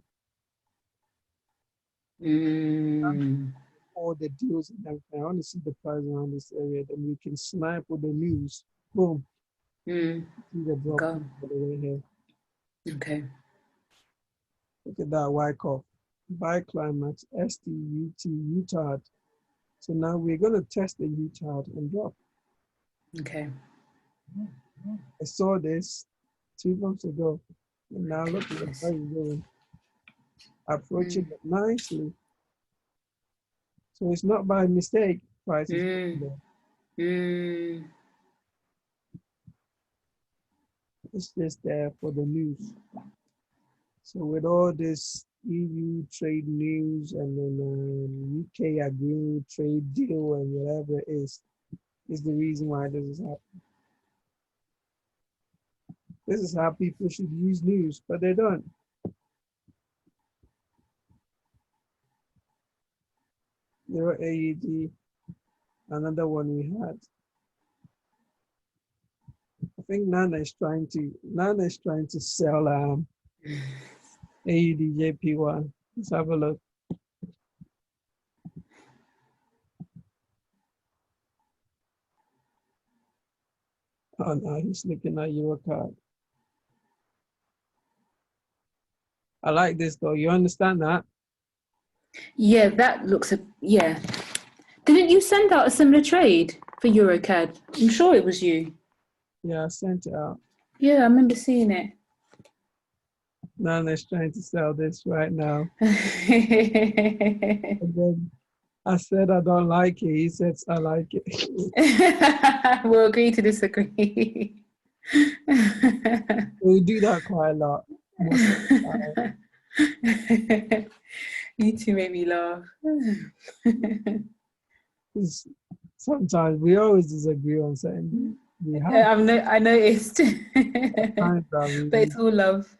S1: All the deals and everything. I want to see the price around this area. Then we can snipe with the news. Boom. See the drop all the way here.
S2: Okay.
S1: Look at that Wyckoff. Buy climax, ST, UT, UTAD. So now we're going to test the UTAD and drop.
S2: Okay.
S1: I saw this 2 months ago. And now look at the price is going. Approaching it nicely. So it's not by mistake. Price is there. It's just there for the news. So with all this EU trade news and then UK agreeing trade deal and whatever it is the reason why this is happening. This is how people should use news, but they don't. Euro AED, another one we had. I think Nana is trying to sell AED JP1. Let's have a look. Oh no, he's looking at Euro card. I like this though. You understand that?
S2: Yeah, that looks yeah. Didn't you send out a similar trade for EuroCAD? I'm sure it was you.
S1: Yeah, I sent it out.
S2: Yeah, I remember seeing it.
S1: Nana's trying to sell this right now. And then I said I don't like it. He said I like it.
S2: We'll agree to disagree.
S1: We do that quite a lot. Most of the time.
S2: You two made me laugh.
S1: 'Cause sometimes we always disagree on certain. We have
S2: I noticed,
S1: times that
S2: but
S1: we.
S2: it's all love.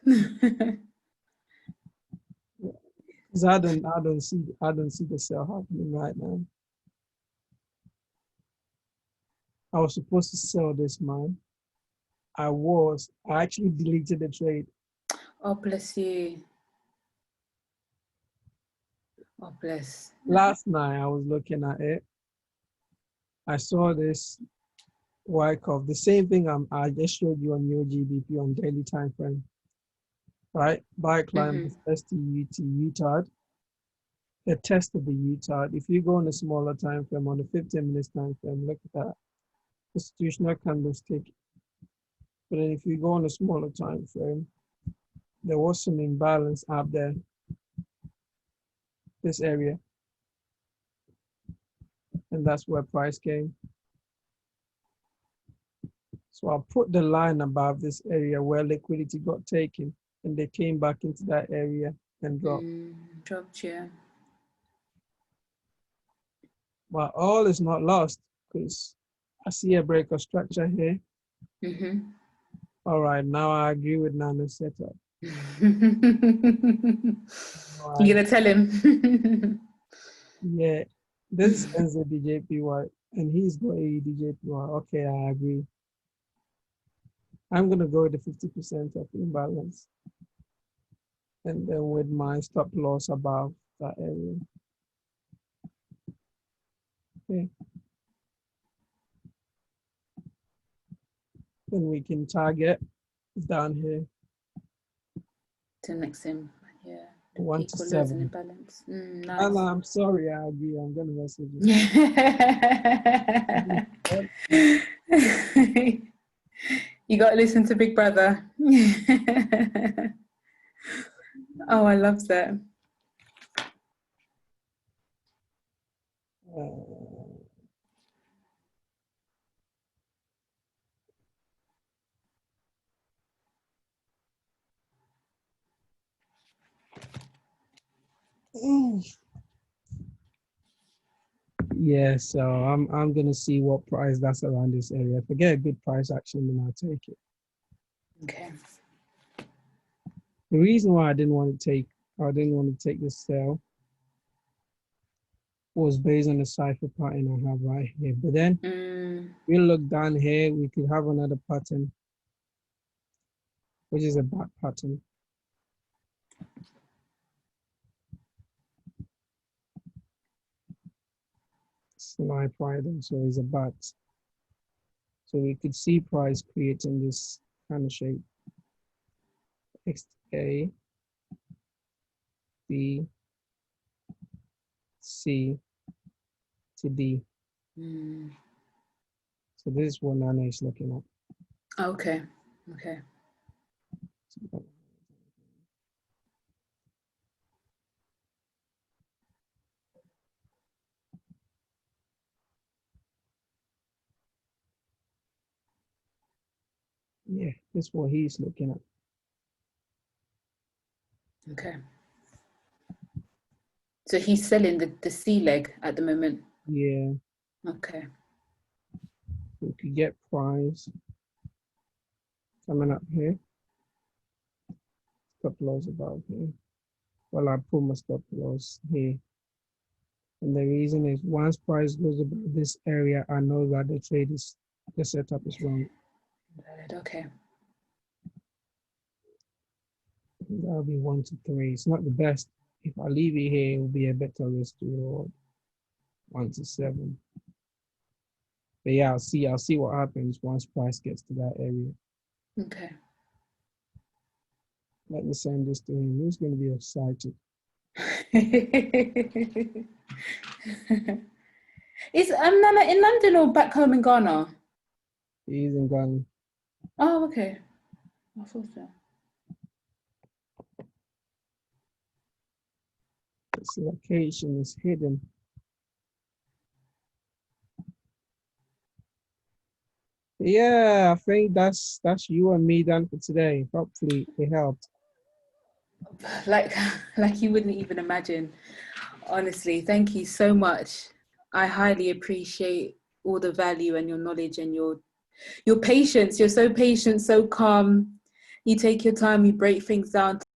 S1: Because I don't see the sale happening right now. I was supposed to sell this man. I actually deleted the trade.
S2: Oh, bless you. Oh, bless.
S1: Last night I was looking at it. I saw this Wyckoff, the same thing I just showed you on your GBP on daily time frame, right? Buy climb
S2: Mm-hmm.
S1: STUT UTAD. The test of the UTAD. If you go on a smaller time frame, on the 15 minutes time frame, look at that institutional candlestick. But then if you go on a smaller time frame, there was some imbalance up there, this area, and that's where price came. So I'll put the line above this area where liquidity got taken, and they came back into that area and dropped.
S2: Dropped, yeah.
S1: But all is not lost because I see a break of structure here.
S2: Mm-hmm.
S1: All right, now I agree with Nano's setup.
S2: You're gonna tell him?
S1: Yeah, this is NZDJPY, and he's got AEDJPY. Okay, I agree. I'm gonna go with the 50% of imbalance, and then with my stop loss above that area. Okay. Then we can target down here.
S2: To next him, yeah.
S1: 1 to
S2: Equal loads
S1: 7.
S2: and imbalance. Nice.
S1: And I'm sorry, I agree. I'm gonna message you.
S2: You got to listen to Big Brother. Oh, I love that.
S1: Yeah, so I'm gonna see what price that's around this area. If I get a good price action, then I'll take it.
S2: Okay.
S1: The reason why I didn't want to take this sell was based on the cipher pattern I have right here. But then we look down here, we could have another pattern, which is a back pattern. Slide right, so it's a bat. So we could see price creating this kind of shape. X A B C to D. So this is what Nana is looking at.
S2: Okay. Okay.
S1: Yeah, this is what he's looking at.
S2: Okay. So he's selling the C leg at the moment.
S1: Yeah.
S2: Okay.
S1: We could get price coming up here. Stop loss about here. Well, I put my stop loss here. And the reason is once price goes above this area, I know that the setup is wrong.
S2: Okay.
S1: That'll be 1 to 3. It's not the best. If I leave it here, it will be a better risk to reward. 1 to 7. But yeah, I'll see what happens once price gets to that area.
S2: Okay.
S1: Let me send this to him. He's going to be excited.
S2: Is Nana in London or back home in Ghana?
S1: He's in Ghana.
S2: Oh, okay. I thought so.
S1: This location is hidden. Yeah, I think that's you and me done for today. Hopefully it helped.
S2: Like like you wouldn't even imagine. Honestly, thank you so much. I highly appreciate all the value and your knowledge and your patience. You're so patient, so calm. You take your time, you break things down